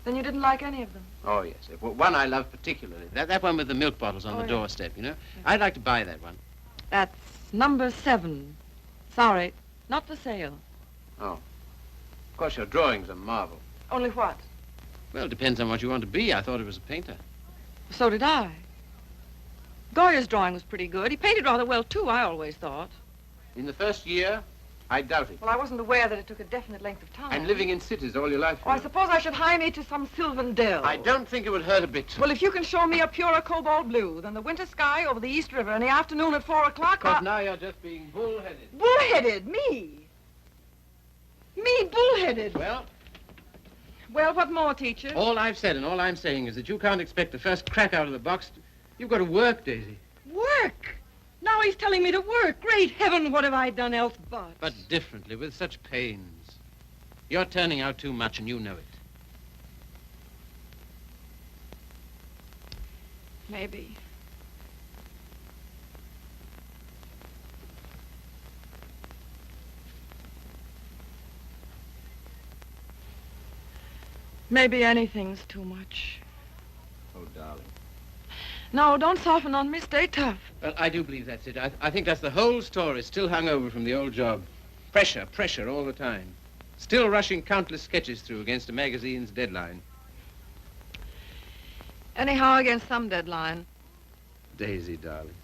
Then you didn't like any of them? Oh, yes. Well, one I love particularly. That one with the milk bottles on Oh, the yeah. doorstep, you know? I'd like to buy that one. That's number 7. Sorry, not for sale. Oh. Of course, your drawing's a marvel. Only what? Well, it depends on what you want to be. I thought it was a painter. So did I. Goya's drawing was pretty good. He painted rather well, too, I always thought. In the first year, I doubt it. Well, I wasn't aware that it took a definite length of time. And living in cities all your life. Oh, I suppose I should hie me to some sylvan dell. I don't think it would hurt a bit. Well, if you can show me a purer cobalt blue than the winter sky over the East River in the afternoon at 4 o'clock, Because now you're just being bullheaded. Bullheaded? Me? Me bullheaded? Well, Well, what more, teacher? all I've said and all I'm saying is that you can't expect the first crack out of the box. You've got to work, Daisy. Work? Now he's telling me to work. Great heaven, what have I done else but? But differently, with such pains. You're turning out too much and you know it. Maybe. Maybe anything's too much. Oh, darling. No, don't soften on me. Stay tough. Well, I do believe that's it. I think that's the whole story, still hung over from the old job. Pressure, pressure all the time. Still rushing countless sketches through against a magazine's deadline. Anyhow, against some deadline. Daisy, darling.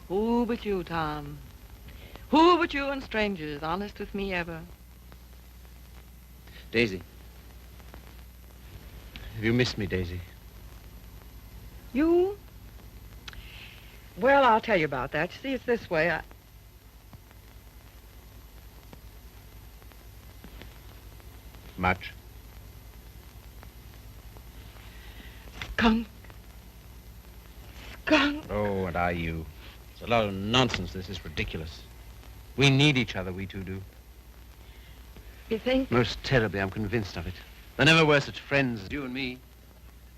Who but you, Tom? Who but you and strangers, honest with me ever? Daisy. Have you missed me, Daisy? You? Well, I'll tell you about that. You see, it's this way. Much. Skunk. Skunk. Oh, what are you? It's a lot of nonsense. This is ridiculous. We need each other, we two do. You think? Most terribly, I'm convinced of it. There never were such friends as you and me.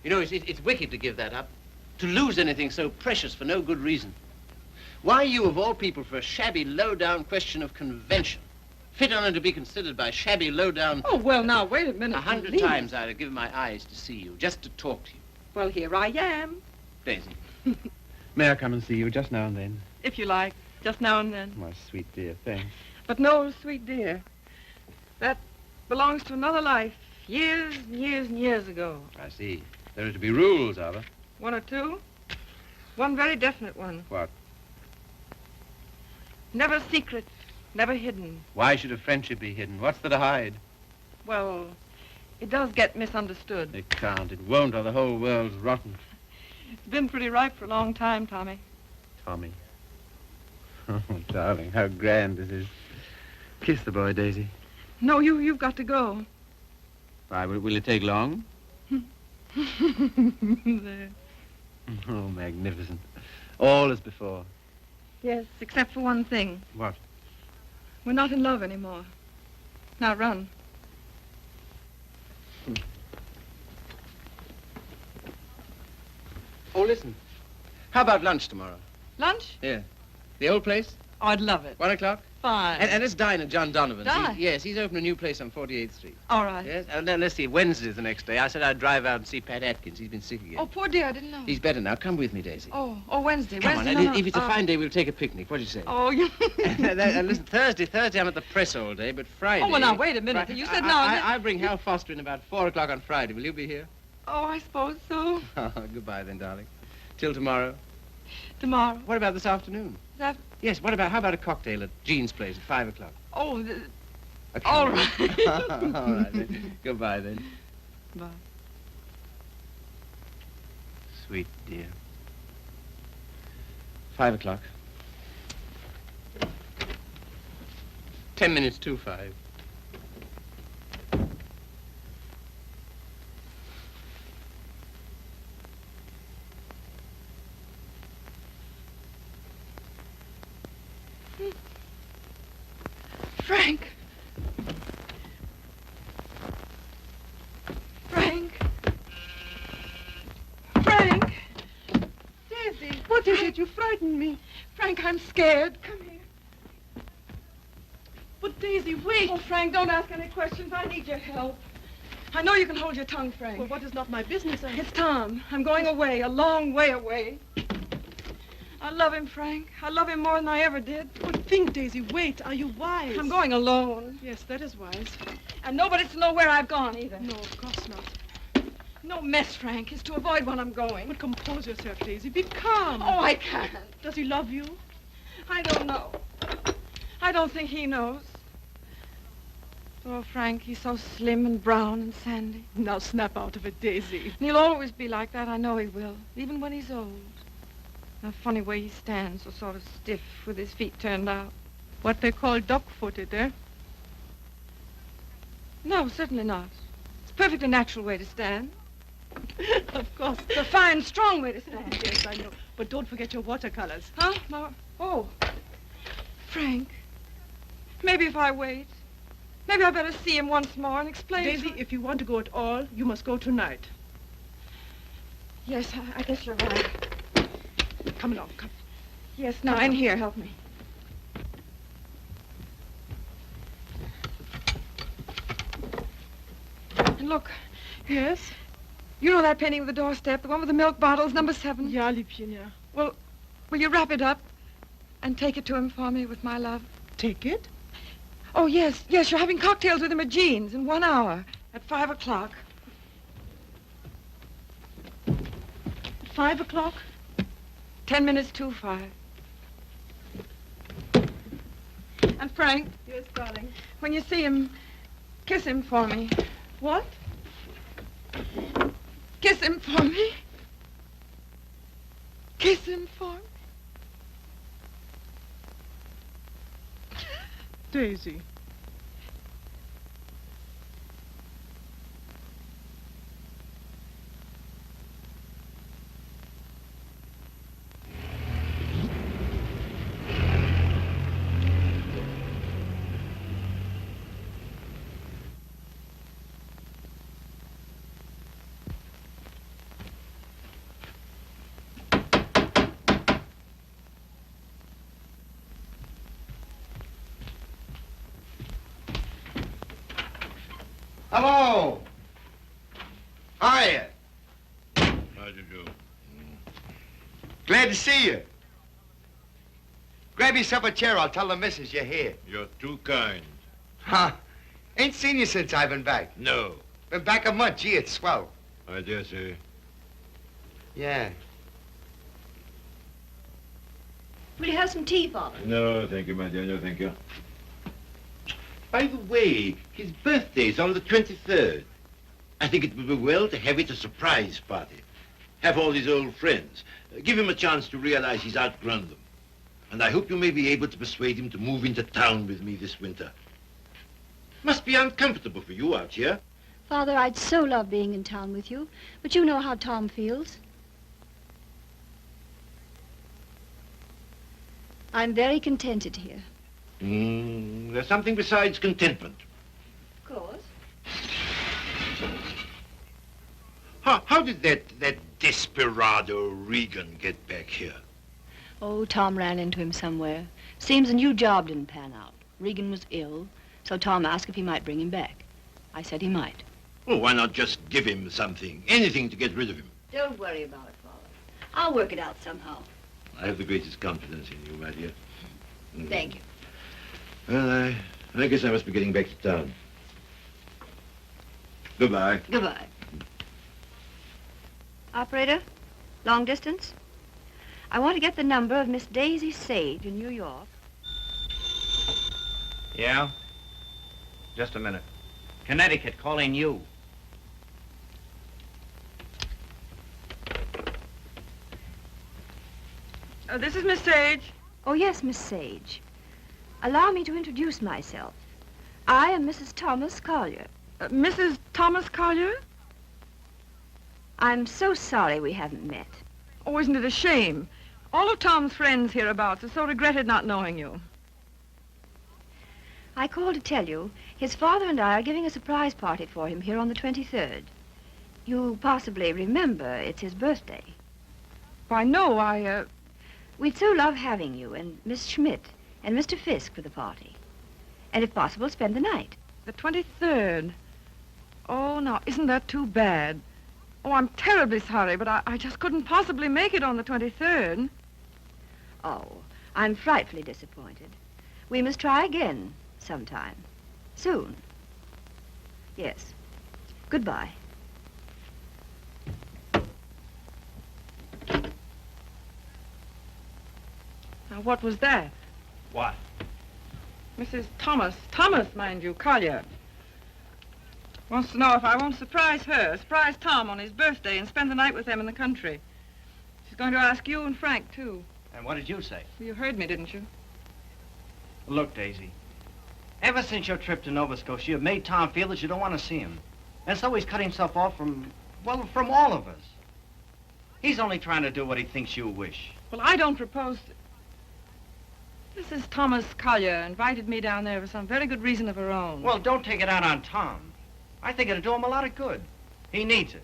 You know, it's wicked to give that up. To lose anything so precious for no good reason. Why you, of all people, for a shabby, low-down question of convention? Fit only to be considered by shabby, low-down... Oh, well, now, wait a minute. 100 please. times I'd have given my eyes to see you, just to talk to you. Well, here I am. Daisy, may I come and see you just now and then? If you like, just now and then. My sweet dear, thanks. But no, sweet dear, that belongs to another life, years and years and years ago. I see. There are to be rules, are there? One or two. One very definite one. What? Never secret, never hidden. Why should a friendship be hidden? What's there to hide? Well, it does get misunderstood. It can't. It won't, or the whole world's rotten. It's been pretty ripe for a long time, Tommy. Tommy. Oh, darling, how grand this is. Kiss the boy, Daisy. No, you've got to go. Why, will it take long? There. Oh, magnificent. All as before. Yes, except for one thing. What? We're not in love anymore. Now run. Oh, listen. How about lunch tomorrow? Lunch? Yeah. The old place? Oh, I'd love it. 1 o'clock? Fine. And let's dine at John Donovan's. Dine? Yes, he's opened a new place on 48th Street. All right. Yes? Now, let's see. Wednesday's the next day. I said I'd drive out and see Pat Atkins. He's been sick again. Oh, poor dear, I didn't know. He's better now. Come with me, Daisy. Oh, Wednesday. Come Wednesday. on. No, If it's a no, fine day, we'll take a picnic. What do you say? Oh, you... And listen, Thursday I'm at the press all day, but Friday... Oh, well, now, wait a minute. You said no. I bring Hal Foster in about 4 o'clock on Friday. Will you be here? Oh, I suppose so. Oh, goodbye then, darling. Till tomorrow. Tomorrow. What about this afternoon? That... Yes, how about a cocktail at Jean's place at 5 o'clock? Oh, Okay. all right. All right, then. Goodbye, then. Bye. Sweet dear. 5 o'clock. 10 minutes to 5. Frank. Frank. Frank. Daisy, what is it? You frightened me. Frank, I'm scared. Come here. But Daisy, wait. Oh, Frank, don't ask any questions. I need your help. I know you can hold your tongue, Frank. Well, what is not my business? It's Tom. I'm going away, a long way away. I love him, Frank. I love him more than I ever did. But think, Daisy, wait. Are you wise? I'm going alone. Yes, that is wise. And nobody's to know where I've gone, either. No, of course not. No mess, Frank. It's to avoid when I'm going. But compose yourself, Daisy. Be calm. Oh, I can't. Does he love you? I don't know. I don't think he knows. Oh, Frank, he's so slim and brown and sandy. Now snap out of it, Daisy. And he'll always be like that. I know he will, even when he's old. A funny way he stands, so sort of stiff, with his feet turned out. What they call duck-footed, eh? No, certainly not. It's a perfectly natural way to stand. Of course. It's a fine, strong way to stand. Yes, I know. But don't forget your watercolors. Huh? No. Oh. Frank, maybe if I wait, maybe I better see him once more and explain. Daisy, if you want to go at all, you must go tonight. Yes, I guess you're right. Come along, come. Yes, now, in here, help me. And look, Yes? you know that painting of the doorstep, the one with the milk bottles, number 7? Ja, Liebchen, ja. Well, will you wrap it up and take it to him for me with my love? Take it? Oh, yes, yes, you're having cocktails with him at Jean's in 1 hour at 5 o'clock. 5 o'clock? 10 minutes to 5. And Frank, Yes, darling. when you see him, kiss him for me. What? Kiss him for me. Kiss him for me. Daisy. Hello. Hiya. How'd you do? Glad to see you. Grab yourself a chair. I'll tell the missus you're here. You're too kind. Huh? Ain't seen you since I've been back. No. Been back a month. Gee, it's swell. I dare say. Yeah. Will you have some tea, Father? No, thank you, my dear. No, thank you. By the way, his birthday's on the 23rd. I think it would be well to have it a surprise party. Have all his old friends. Give him a chance to realize he's outgrown them. And I hope you may be able to persuade him to move into town with me this winter. Must be uncomfortable for you out here. Father, I'd so love being in town with you, but you know how Tom feels. I'm very contented here. There's something besides contentment. Of course. How did that desperado Regan get back here? Oh, Tom ran into him somewhere. Seems a new job didn't pan out. Regan was ill, so Tom asked if he might bring him back. I said he might. Well, why not just give him something, anything to get rid of him? Don't worry about it, Father. I'll work it out somehow. I have the greatest confidence in you, my dear. Thank you. Well, I guess I must be getting back to town. Goodbye. Goodbye. Operator, long distance? I want to get the number of Miss Daisy Sage in New York. Yeah? Just a minute. Connecticut, calling you. This is Miss Sage. Oh, yes, Miss Sage. Allow me to introduce myself. I am Mrs. Thomas Collier. Mrs. Thomas Collier? I'm so sorry we haven't met. Oh, isn't it a shame? All of Tom's friends hereabouts have so regretted not knowing you. I called to tell you his father and I are giving a surprise party for him here on the 23rd. You possibly remember it's his birthday. Why, no, We'd so love having you and Miss Schmidt and Mr. Fisk for the party. And if possible, spend the night. The 23rd. Oh, now, isn't that too bad? Oh, I'm terribly sorry, but I just couldn't possibly make it on the 23rd. Oh, I'm frightfully disappointed. We must try again sometime. Soon. Yes. Goodbye. Now, what was that? What? Mrs. Thomas, mind you, Collier. Wants to know if I won't surprise Tom on his birthday and spend the night with them in the country. She's going to ask you and Frank, too. And what did you say? You heard me, didn't you? Look, Daisy, ever since your trip to Nova Scotia, you've made Tom feel that you don't want to see him. And so he's cut himself off from all of us. He's only trying to do what he thinks you wish. Well, I don't propose to... Mrs. Thomas Collier invited me down there for some very good reason of her own. Well, don't take it out on Tom. I think it'll do him a lot of good. He needs it.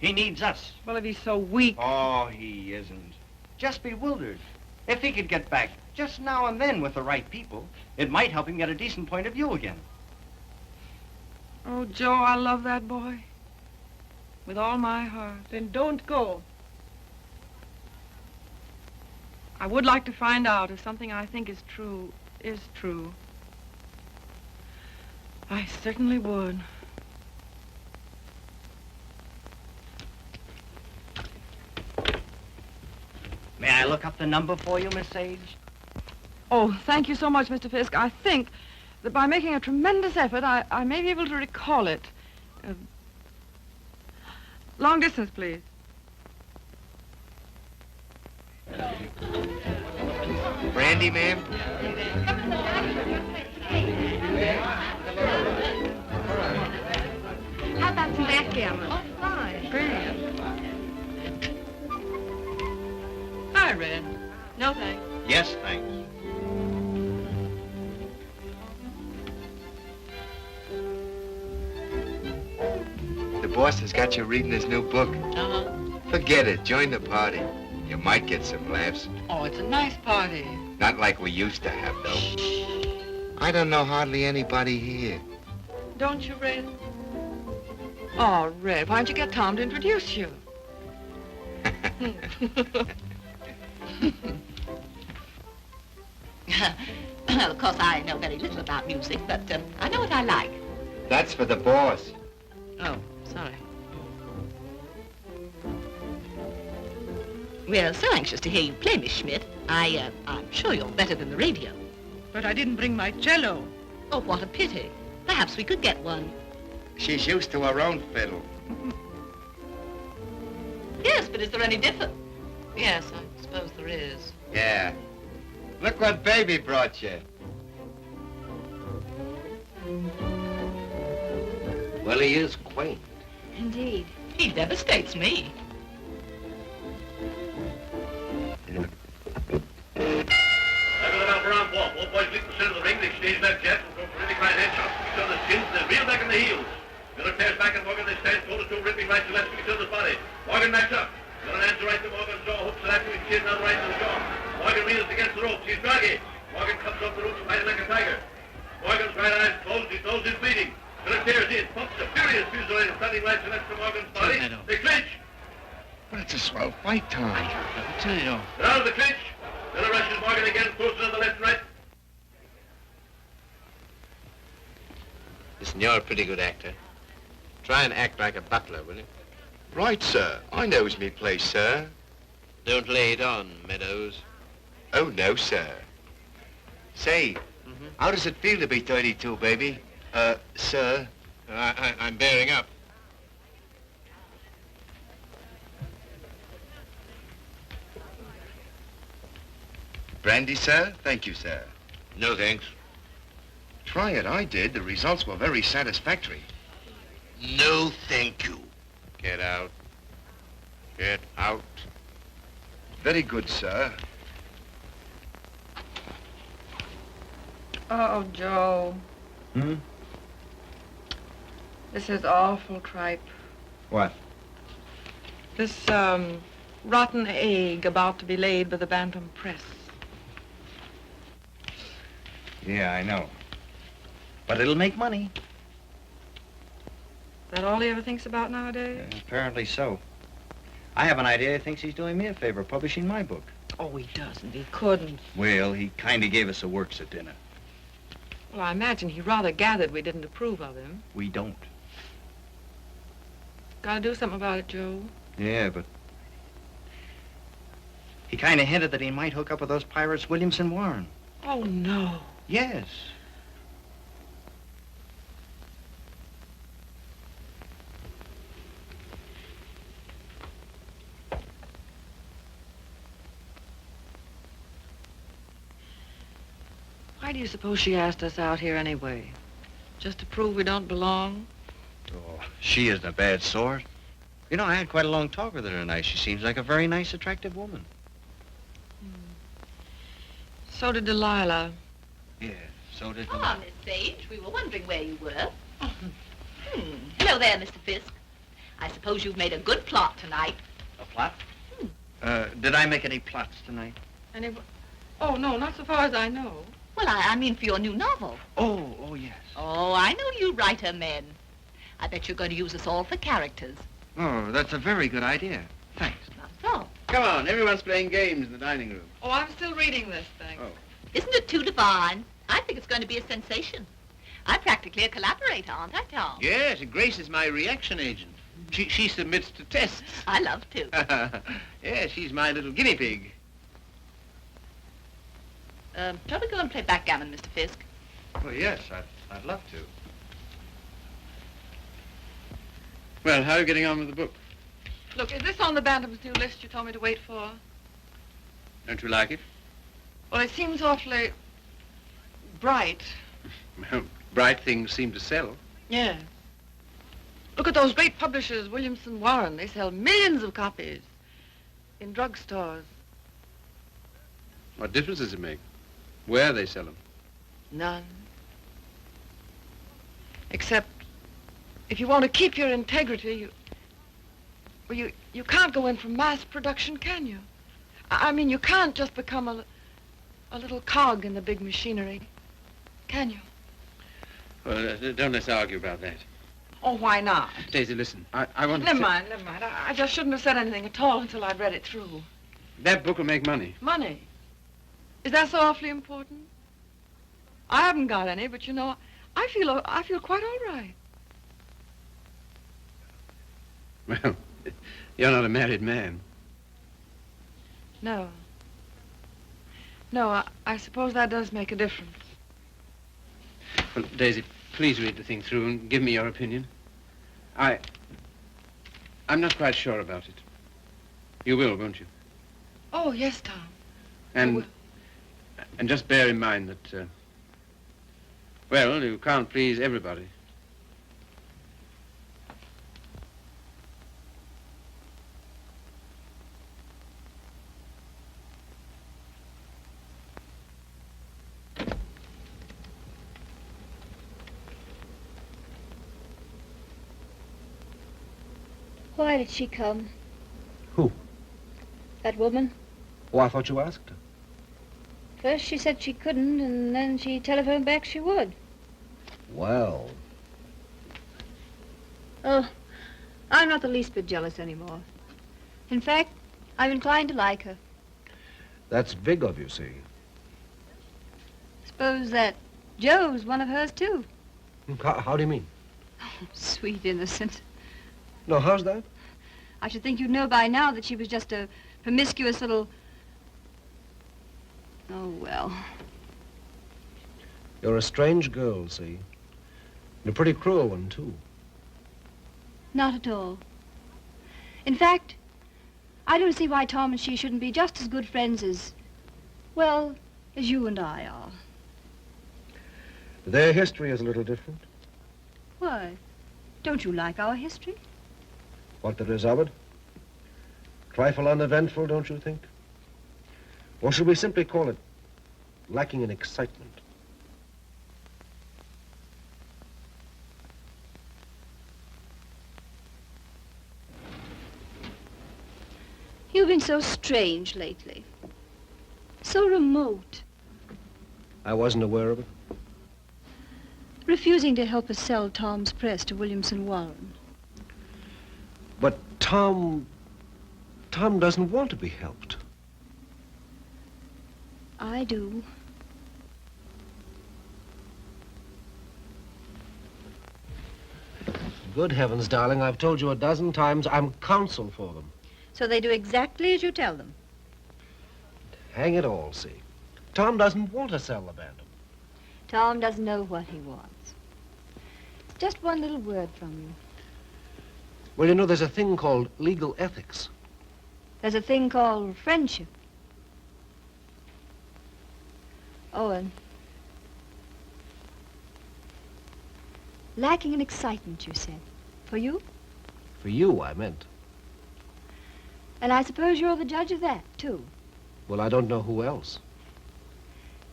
He needs us. Well, if he's so weak... Oh, he isn't. Just bewildered. If he could get back just now and then with the right people, it might help him get a decent point of view again. Oh, Joe, I love that boy. With all my heart. Then don't go. I would like to find out if something I think is true. I certainly would. May I look up the number for you, Miss Sage? Oh, thank you so much, Mr. Fisk. I think that by making a tremendous effort, I may be able to recall it. Long distance, please. Brandy, ma'am? How about some backgammon? Oh, fine. Grand. Hi, Red. No, thanks. Yes, thanks. The boss has got you reading his new book. Uh-huh. Forget it. Join the party. You might get some laughs. Oh, it's a nice party. Not like we used to have, though. I don't know hardly anybody here. Don't you, Red? Oh, Red, why don't you get Tom to introduce you? Well, of course, I know very little about music, but I know what I like. That's for the boss. Oh, sorry. We're so anxious to hear you play, Miss Schmidt. I'm sure you're better than the radio. But I didn't bring my cello. Oh, what a pity. Perhaps we could get one. She's used to her own fiddle. Yes, but is there any difference? Yes, I suppose there is. Yeah. Look what baby brought you. Well, he is quaint. Indeed. He devastates me. Round four. Both boys leap the center of the ring. They exchange that jet and go for really fine headshots. Each other's chins, then reel back in the heels. Miller tears back and Morgan, they stand toe-to-toe, ripping right to left to each other's body. Morgan backs up. Miller hands the right to Morgan's jaw, hooks it after his chin, now the right to the jaw. Morgan reels against the ropes. He's draggy. Morgan comes off the ropes, fighting like a tiger. Morgan's right eye's closed. His nose is bleeding. Miller tears in, pumps a furious fusillade of standing right to left to Morgan's body. They clinch. But it's a swell fight, Tom. I'll tell you. They're out of the clinch. Miller rushes Morgan again, throws it on the left and right. Listen, you're a pretty good actor. Try and act like a butler, will you? Right, sir. I knows me place, sir. Don't lay it on, Meadows. Oh, no, sir. Say, how does it feel to be 32, baby? Sir? I'm bearing up. Brandy, sir? Thank you, sir. No, thanks. Try it. I did. The results were very satisfactory. No, thank you. Get out. Get out. Very good, sir. Oh, Joe. Hmm? This is awful tripe. What? This, rotten egg about to be laid by the Bantam Press. Yeah, I know. But it'll make money. Is that all he ever thinks about nowadays? Apparently so. I have an idea he thinks he's doing me a favor, publishing my book. Oh, he doesn't. He couldn't. Well, he kind of gave us a works at dinner. Well, I imagine he rather gathered we didn't approve of him. We don't. Gotta do something about it, Joe. Yeah, but... He kind of hinted that he might hook up with those pirates, Williamson Warren. Oh, no. Yes. Why do you suppose she asked us out here anyway? Just to prove we don't belong? Oh, she isn't a bad sort. You know, I had quite a long talk with her tonight. She seems like a very nice, attractive woman. So did Delilah. Yeah, so did... Ah, Miss Sage, we were wondering where you were. Hello there, Mr. Fisk. I suppose you've made a good plot tonight. A plot? Did I make any plots tonight? Oh, no, not so far as I know. Well, I mean for your new novel. Oh, yes. Oh, I know you writer men. I bet you're going to use us all for characters. Oh, that's a very good idea. Thanks. Not at all. Come on, everyone's playing games in the dining room. Oh, I'm still reading this thing. Oh. Isn't it too divine? I think it's going to be a sensation. I'm practically a collaborator, aren't I, Tom? Yes, Grace is my reaction agent. She submits to tests. I love to. Yeah, she's my little guinea pig. Shall we go and play backgammon, Mr. Fisk? Well, yes, I'd love to. Well, how are you getting on with the book? Look, is this on the Bantam's new list you told me to wait for? Don't you like it? Well, it seems awfully bright. Well, bright things seem to sell. Yeah. Look at those great publishers, Williamson Warren. They sell millions of copies in drugstores. What difference does it make? Where they sell them? None. Except if you want to keep your integrity, you can't go in for mass production, can you? I mean, you can't just become a little cog in the big machinery, can you? Well, don't let's argue about that. Oh, why not? Daisy, listen, I want to... Never mind. I just shouldn't have said anything at all until I'd read it through. That book will make money. Money? Is that so awfully important? I haven't got any, but you know, I feel quite all right. Well, you're not a married man. No. No, I suppose that does make a difference. Well, Daisy, please read the thing through and give me your opinion. I'm not quite sure about it. You will, won't you? Oh, yes, Tom. And just bear in mind that, well, you can't please everybody. Why did she come? Who? That woman? Oh, I thought you asked her. First she said she couldn't, and then she telephoned back she would. Well. Oh, I'm not the least bit jealous anymore. In fact, I'm inclined to like her. That's big of you, see. Suppose that Joe's one of hers, too. How do you mean? Oh, sweet innocent. No, how's that? I should think you'd know by now that she was just a promiscuous little... Oh, well. You're a strange girl, see. And a pretty cruel one, too. Not at all. In fact, I don't see why Tom and she shouldn't be just as good friends as, well, as you and I are. Their history is a little different. Why? Don't you like our history? What there is of it? Trifle uneventful, don't you think? Or should we simply call it lacking in excitement? You've been so strange lately. So remote. I wasn't aware of it. Refusing to help us sell Tom's press to Williamson Warren. But Tom doesn't want to be helped. I do. Good heavens, darling, I've told you a dozen times I'm counsel for them. So they do exactly as you tell them. Hang it all, see. Tom doesn't want to sell the Bantam. Tom doesn't know what he wants. Just one little word from you. Well, you know, there's a thing called legal ethics. There's a thing called friendship. Owen. Lacking in excitement, you said. For you? For you, I meant. And I suppose you're the judge of that, too. Well, I don't know who else.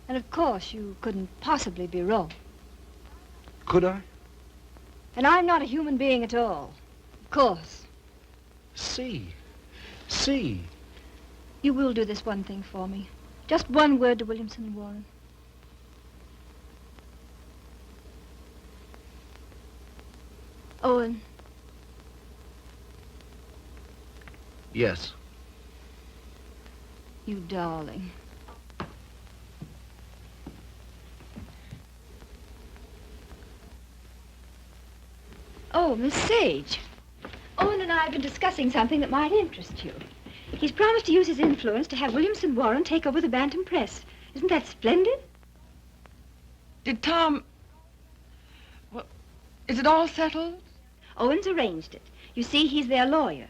And of course, you couldn't possibly be wrong. Could I? And I'm not a human being at all. Of course. See. You will do this one thing for me. Just one word to Williamson and Warren. Owen. Yes. You darling. Oh, Miss Sage. Owen and I have been discussing something that might interest you. He's promised to use his influence to have Williamson Warren take over the Bantam Press. Isn't that splendid? Did Tom... Well, is it all settled? Owen's arranged it. You see, he's their lawyer.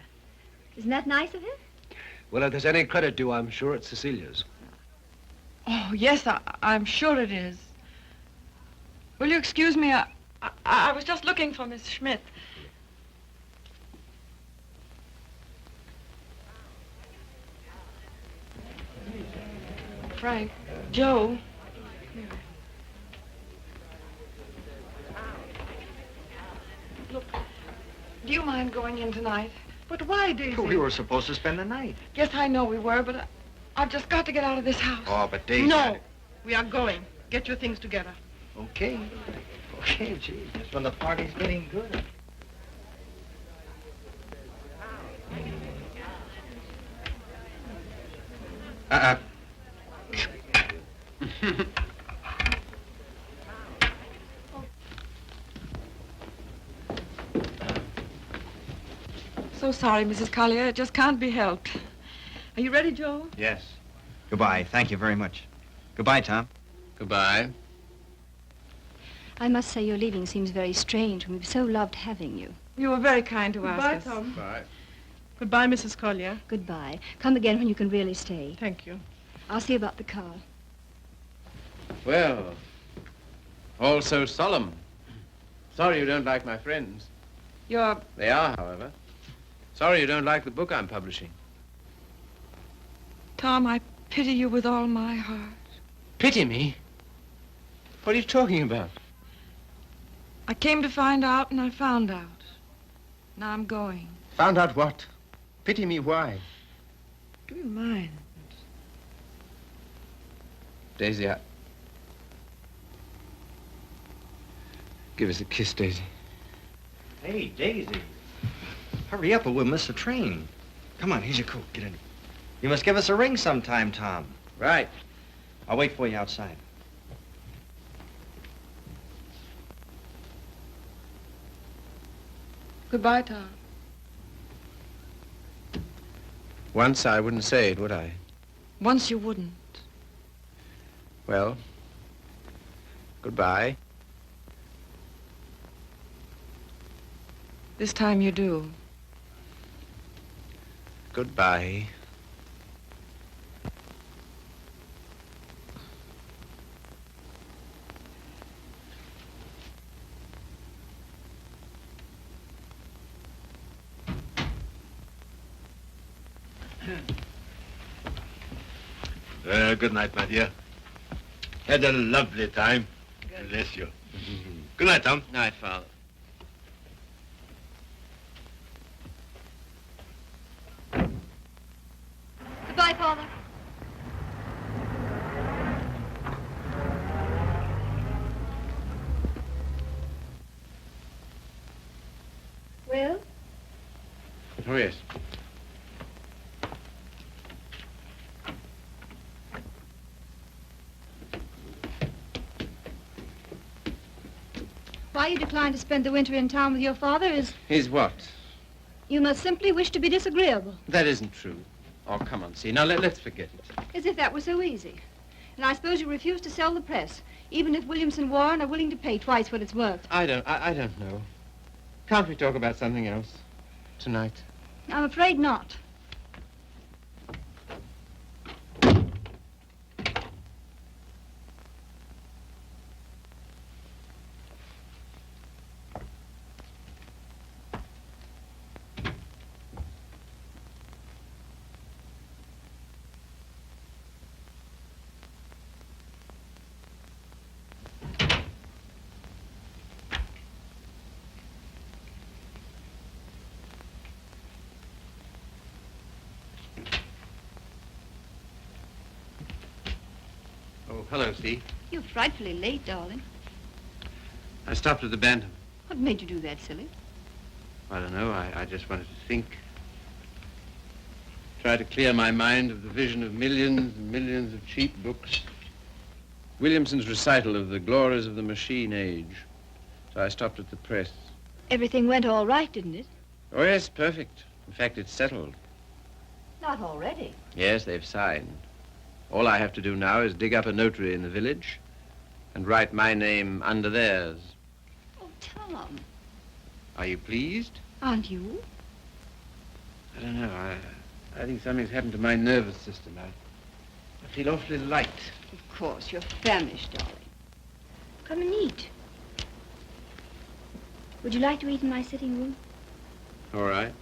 Isn't that nice of him? Well, if there's any credit due, I'm sure it's Cecilia's. Oh, yes, I'm sure it is. Will you excuse me? I was just looking for Miss Schmidt. Frank, Joe. Look, do you mind going in tonight? But why, Daisy? We were supposed to spend the night. Yes, I know we were, but I've just got to get out of this house. Oh, but Daisy... No, we are going. Get your things together. Okay. Okay, gee, just when the party's getting good. So sorry, Mrs. Collier. It just can't be helped. Are you ready, Joe? Yes. Goodbye. Thank you very much. Goodbye, Tom. Goodbye. I must say your leaving seems very strange when we've so loved having you. You were very kind to ask Goodbye, us. Tom. Bye. Goodbye, Mrs. Collier. Goodbye. Come again when you can really stay. Thank you. I'll see about the car. Well, all so solemn. Sorry you don't like my friends. You're... They are, however. Sorry you don't like the book I'm publishing. Tom, I pity you with all my heart. Pity me? What are you talking about? I came to find out, and I found out. Now I'm going. Found out what? Pity me, why? Do you mind? Daisy, give us a kiss, Daisy. Hey, Daisy. Hurry up or we'll miss the train. Come on, here's your coat. Get in. You must give us a ring sometime, Tom. Right. I'll wait for you outside. Goodbye, Tom. Once I wouldn't say it, would I? Once you wouldn't. Well, goodbye. This time you do. Goodbye. Good night, my dear. Had a lovely time. Bless you. Good night, Tom. Night, Father. Goodbye, Father. Will? Oh, yes. Why you decline to spend the winter in town with your father is Is what? you must simply wish to be disagreeable. That isn't true. Oh, come on, see. Now, let's forget it. As if that were so easy. And I suppose you refuse to sell the press, even if Williamson Warren are willing to pay twice what it's worth. I don't know. Can't we talk about something else tonight? I'm afraid not. Oh, hello, Steve. You're frightfully late, darling. I stopped at the Bantam. What made you do that, silly? I don't know. I just wanted to think. Try to clear my mind of the vision of millions and millions of cheap books. Williamson's recital of the glories of the machine age. So I stopped at the press. Everything went all right, didn't it? Oh, yes, perfect. In fact, it's settled. Not already. Yes, they've signed. All I have to do now is dig up a notary in the village and write my name under theirs. Oh, Tom. Are you pleased? Aren't you? I don't know. I think something's happened to my nervous system. I feel awfully light. Of course, you're famished, darling. Come and eat. Would you like to eat in my sitting room? All right.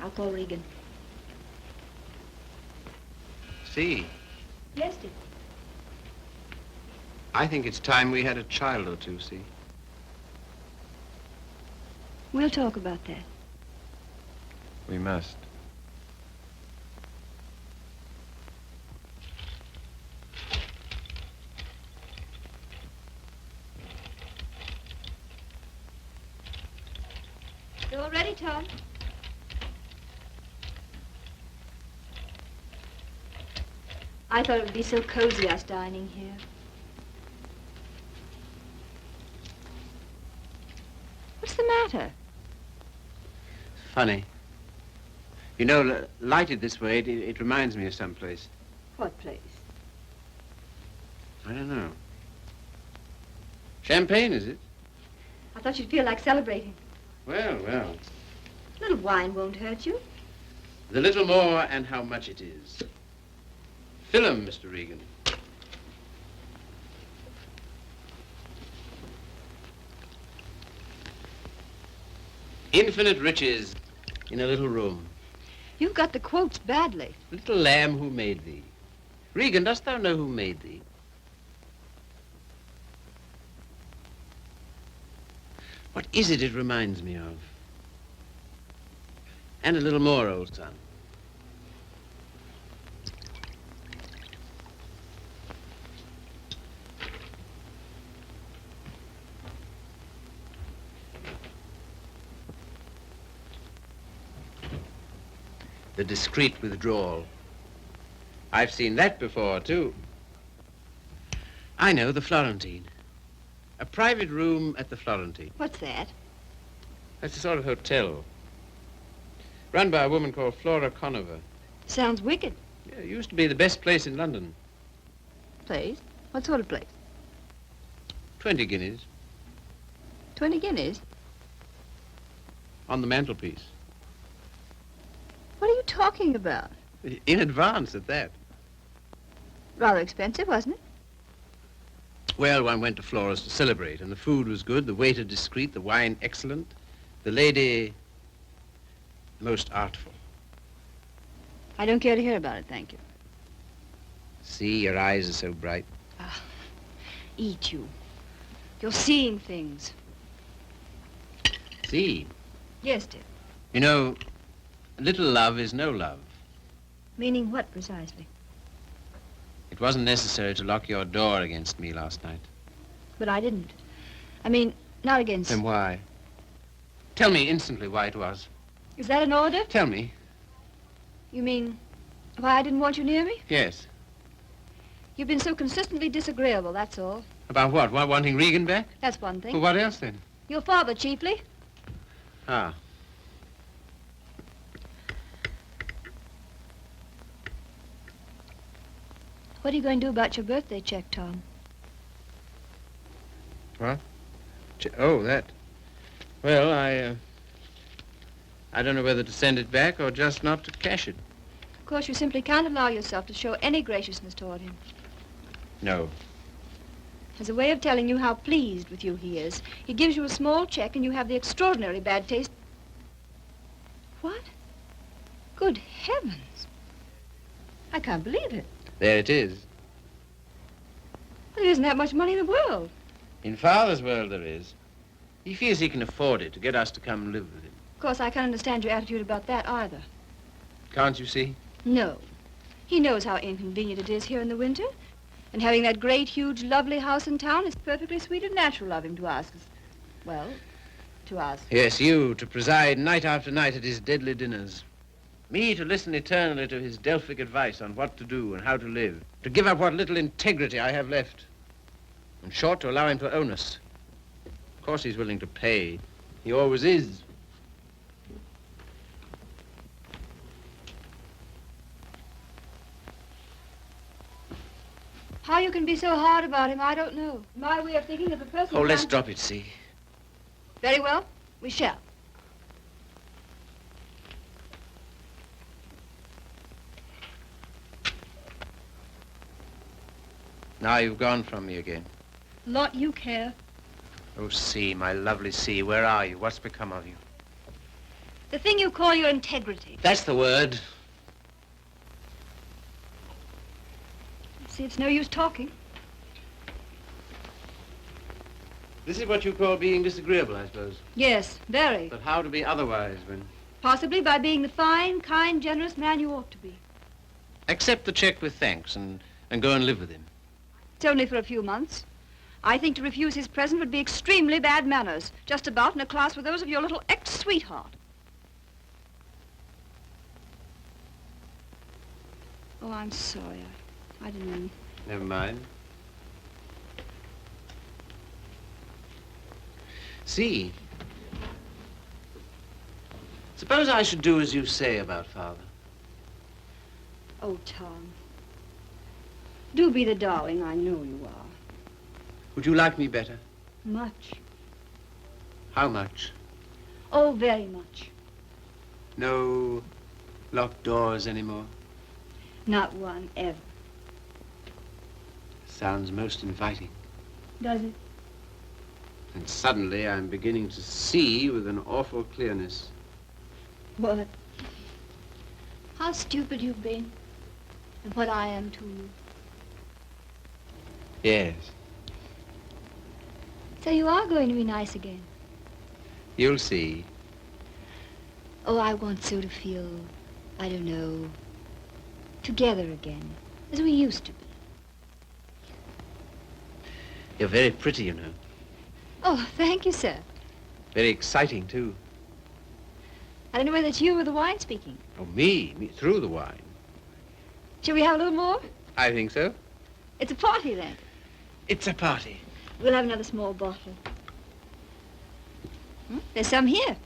I'll call Regan. See, Yes, dear. I think it's time we had a child or two, see. We'll talk about that. We must. You all ready, Tom? I thought it would be so cozy, us dining here. What's the matter? Funny. You know, lighted this way, it reminds me of someplace. What place? I don't know. Champagne, is it? I thought you'd feel like celebrating. Well, well. A little wine won't hurt you. The little more and how much it is. Fill 'em, Mr. Regan. Infinite riches in a little room. You've got the quotes badly. Little lamb who made thee. Regan, dost thou know who made thee? What is it reminds me of? And a little more, old son. The discreet withdrawal. I've seen that before, too. I know, the Florentine. A private room at the Florentine. What's that? That's a sort of hotel. Run by a woman called Flora Conover. Sounds wicked. Yeah, it used to be the best place in London. Place? What sort of place? 20 guineas 20 guineas? on the mantelpiece. What are you talking about? In advance at that. Rather expensive, wasn't it? Well, one went to Flora's to celebrate, and the food was good, the waiter discreet, the wine excellent, the lady most artful. I don't care to hear about it, thank you. See, your eyes are so bright. Eat you. You're seeing things. See? Yes, dear. You know, little love is no love. Meaning what, precisely? It wasn't necessary to lock your door against me last night. But I didn't. I mean, not against... Then why? Tell me instantly why it was. Is that an order? Tell me. You mean why I didn't want you near me? Yes. You've been so consistently disagreeable, that's all. About what? Wanting Regan back? That's one thing. Well, what else then? Your father, chiefly. Ah. What are you going to do about your birthday check, Tom? What? Oh, that. Well, I don't know whether to send it back or just not to cash it. Of course, you simply can't allow yourself to show any graciousness toward him. No. As a way of telling you how pleased with you he is, he gives you a small check and you have the extraordinary bad taste. What? Good heavens. I can't believe it. There it is. Well, there isn't that much money in the world. In Father's world there is. He feels he can afford it to get us to come live with him. Of course, I can't understand your attitude about that either. Can't you see? No. He knows how inconvenient it is here in the winter. And having that great, huge, lovely house in town is perfectly sweet and natural of him to ask us. Well, to ask. Yes, you, to preside night after night at his deadly dinners. Me, to listen eternally to his Delphic advice on what to do and how to live. To give up what little integrity I have left. In short, to allow him to own us. Of course he's willing to pay. He always is. How you can be so hard about him, I don't know. My way of thinking of a person... Oh, let's drop it, see. Very well, we shall. Now you've gone from me again. Lot you care. Oh, C, my lovely C, where are you? What's become of you? The thing you call your integrity. That's the word. See, it's no use talking. This is what you call being disagreeable, I suppose. Yes, very. But how to be otherwise when... Possibly by being the fine, kind, generous man you ought to be. Accept the check with thanks and go and live with him. It's only for a few months. I think to refuse his present would be extremely bad manners, just about in a class with those of your little ex-sweetheart. Oh, I'm sorry. I didn't mean... Never mind. See, suppose I should do as you say about Father. Oh, Tom. Do be the darling I know you are. Would you like me better? Much. How much? Oh, very much. No locked doors anymore? Not one, ever. Sounds most inviting. Does it? And suddenly I'm beginning to see with an awful clearness. What? How stupid you've been. And what I am to you. Yes. So you are going to be nice again. You'll see. Oh, I want so to feel, I don't know, together again, as we used to be. You're very pretty, you know. Oh, thank you, sir. Very exciting, too. I don't know whether it's you or the wine speaking. Oh, me through the wine. Shall we have a little more? I think so. It's a party, then. It's a party. We'll have another small bottle. There's some here.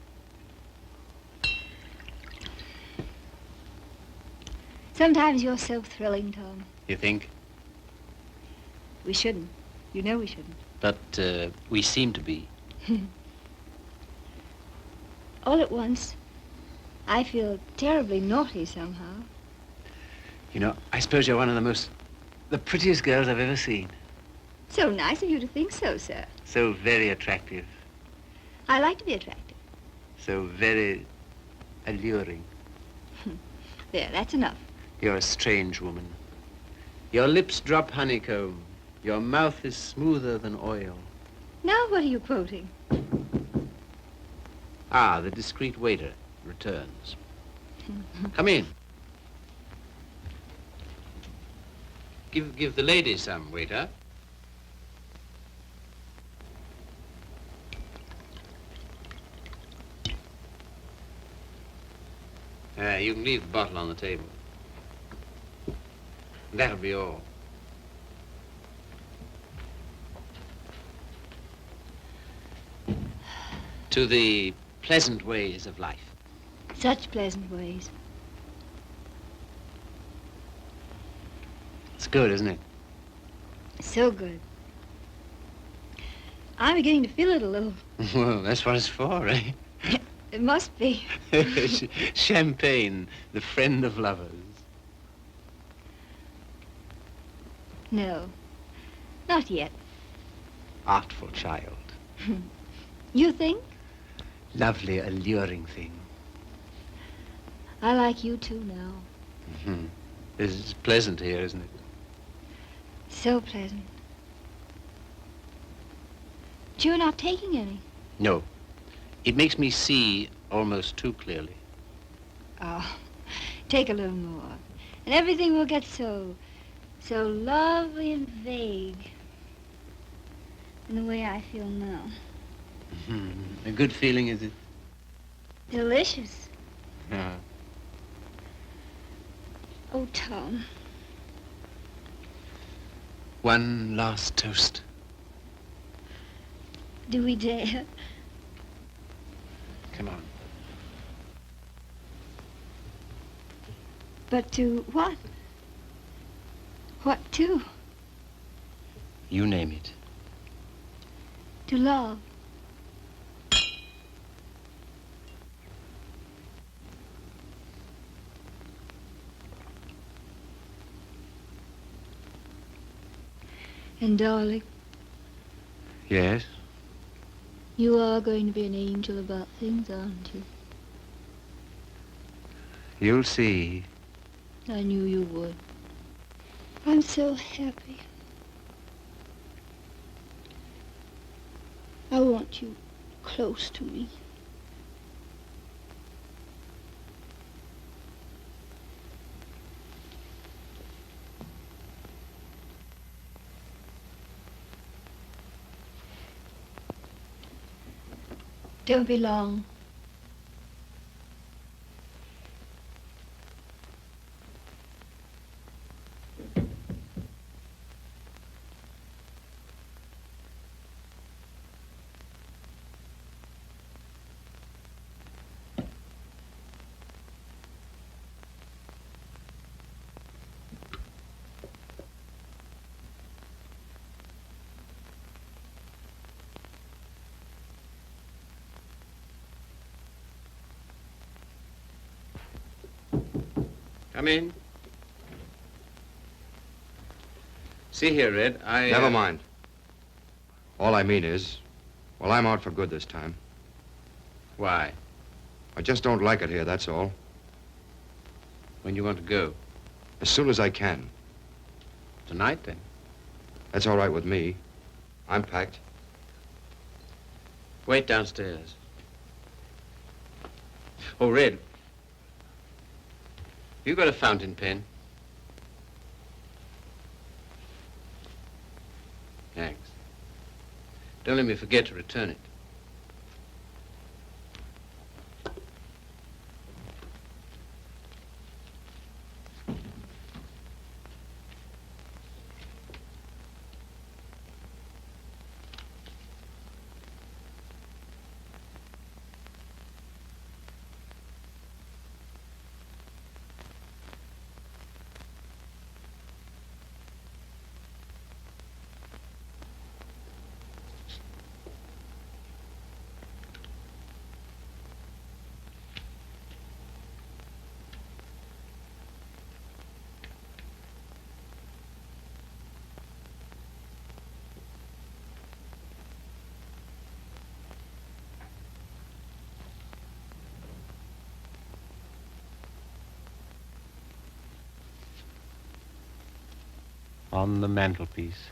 Sometimes you're so thrilling, Tom. You think? We shouldn't. You know we shouldn't. But we seem to be. All at once, I feel terribly naughty somehow. You know, I suppose you're one of the prettiest girls I've ever seen. So nice of you to think so, sir. So very attractive. I like to be attractive. So very alluring. There, that's enough. You're a strange woman. Your lips drop honeycomb. Your mouth is smoother than oil. Now what are you quoting? Ah, the discreet waiter returns. Come in. Give the lady some, waiter. You can leave the bottle on the table. That'll be all. To the pleasant ways of life. Such pleasant ways. It's good, isn't it? So good. I'm beginning to feel it a little. Well, that's what it's for, eh? It must be. Champagne, the friend of lovers. No, not yet. Artful child. You think? Lovely, alluring thing. I like you too now. Mm-hmm. It's pleasant here, isn't it? So pleasant. But you're not taking any. No. It makes me see almost too clearly. Oh, take a little more. And everything will get so lovely and vague. In the way I feel now. Mm-hmm. A good feeling, is it? Delicious. Yeah. Oh, Tom. One last toast. Do we dare? Come on. But to what? What to? You name it. To love. And darling, Yes? you are going to be an angel about things, aren't you? You'll see. I knew you would. I'm so happy. I want you close to me. Don't be long. Come in. See here, Red, Never mind. All I mean is, well, I'm out for good this time. Why? I just don't like it here, that's all. When you want to go? As soon as I can. Tonight, then? That's all right with me. I'm packed. Wait downstairs. Oh, Red. You got a fountain pen? Thanks. Don't let me forget to return it. On the mantelpiece.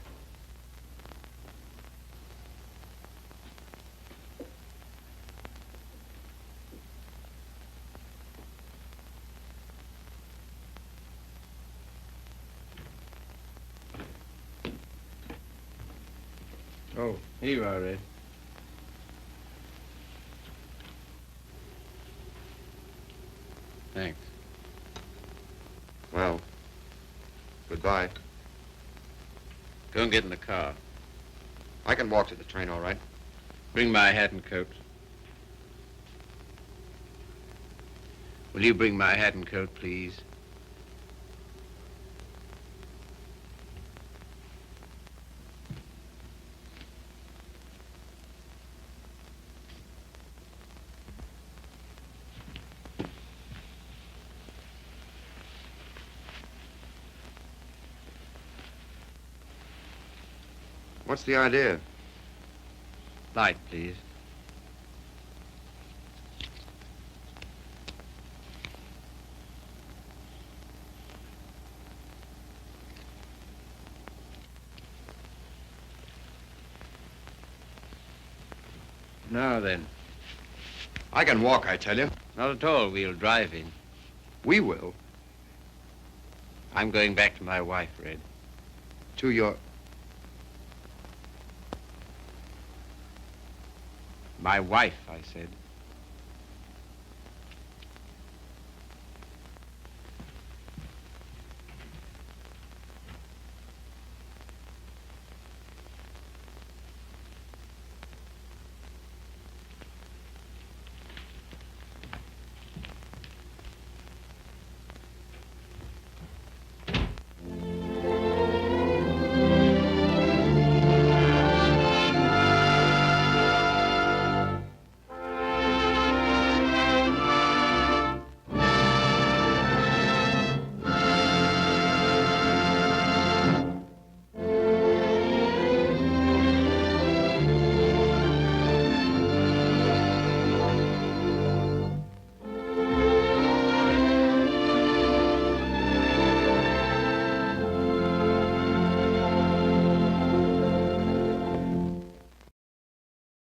Oh, here you are, Red. Thanks. Well, goodbye. Go and get in the car. I can walk to the train, all right. Bring my hat and coat. Will you bring my hat and coat, please? What's the idea? Light, please. Now then. I can walk, I tell you. Not at all. We'll drive in. We will. I'm going back to my wife, Red. To your... My wife, I said.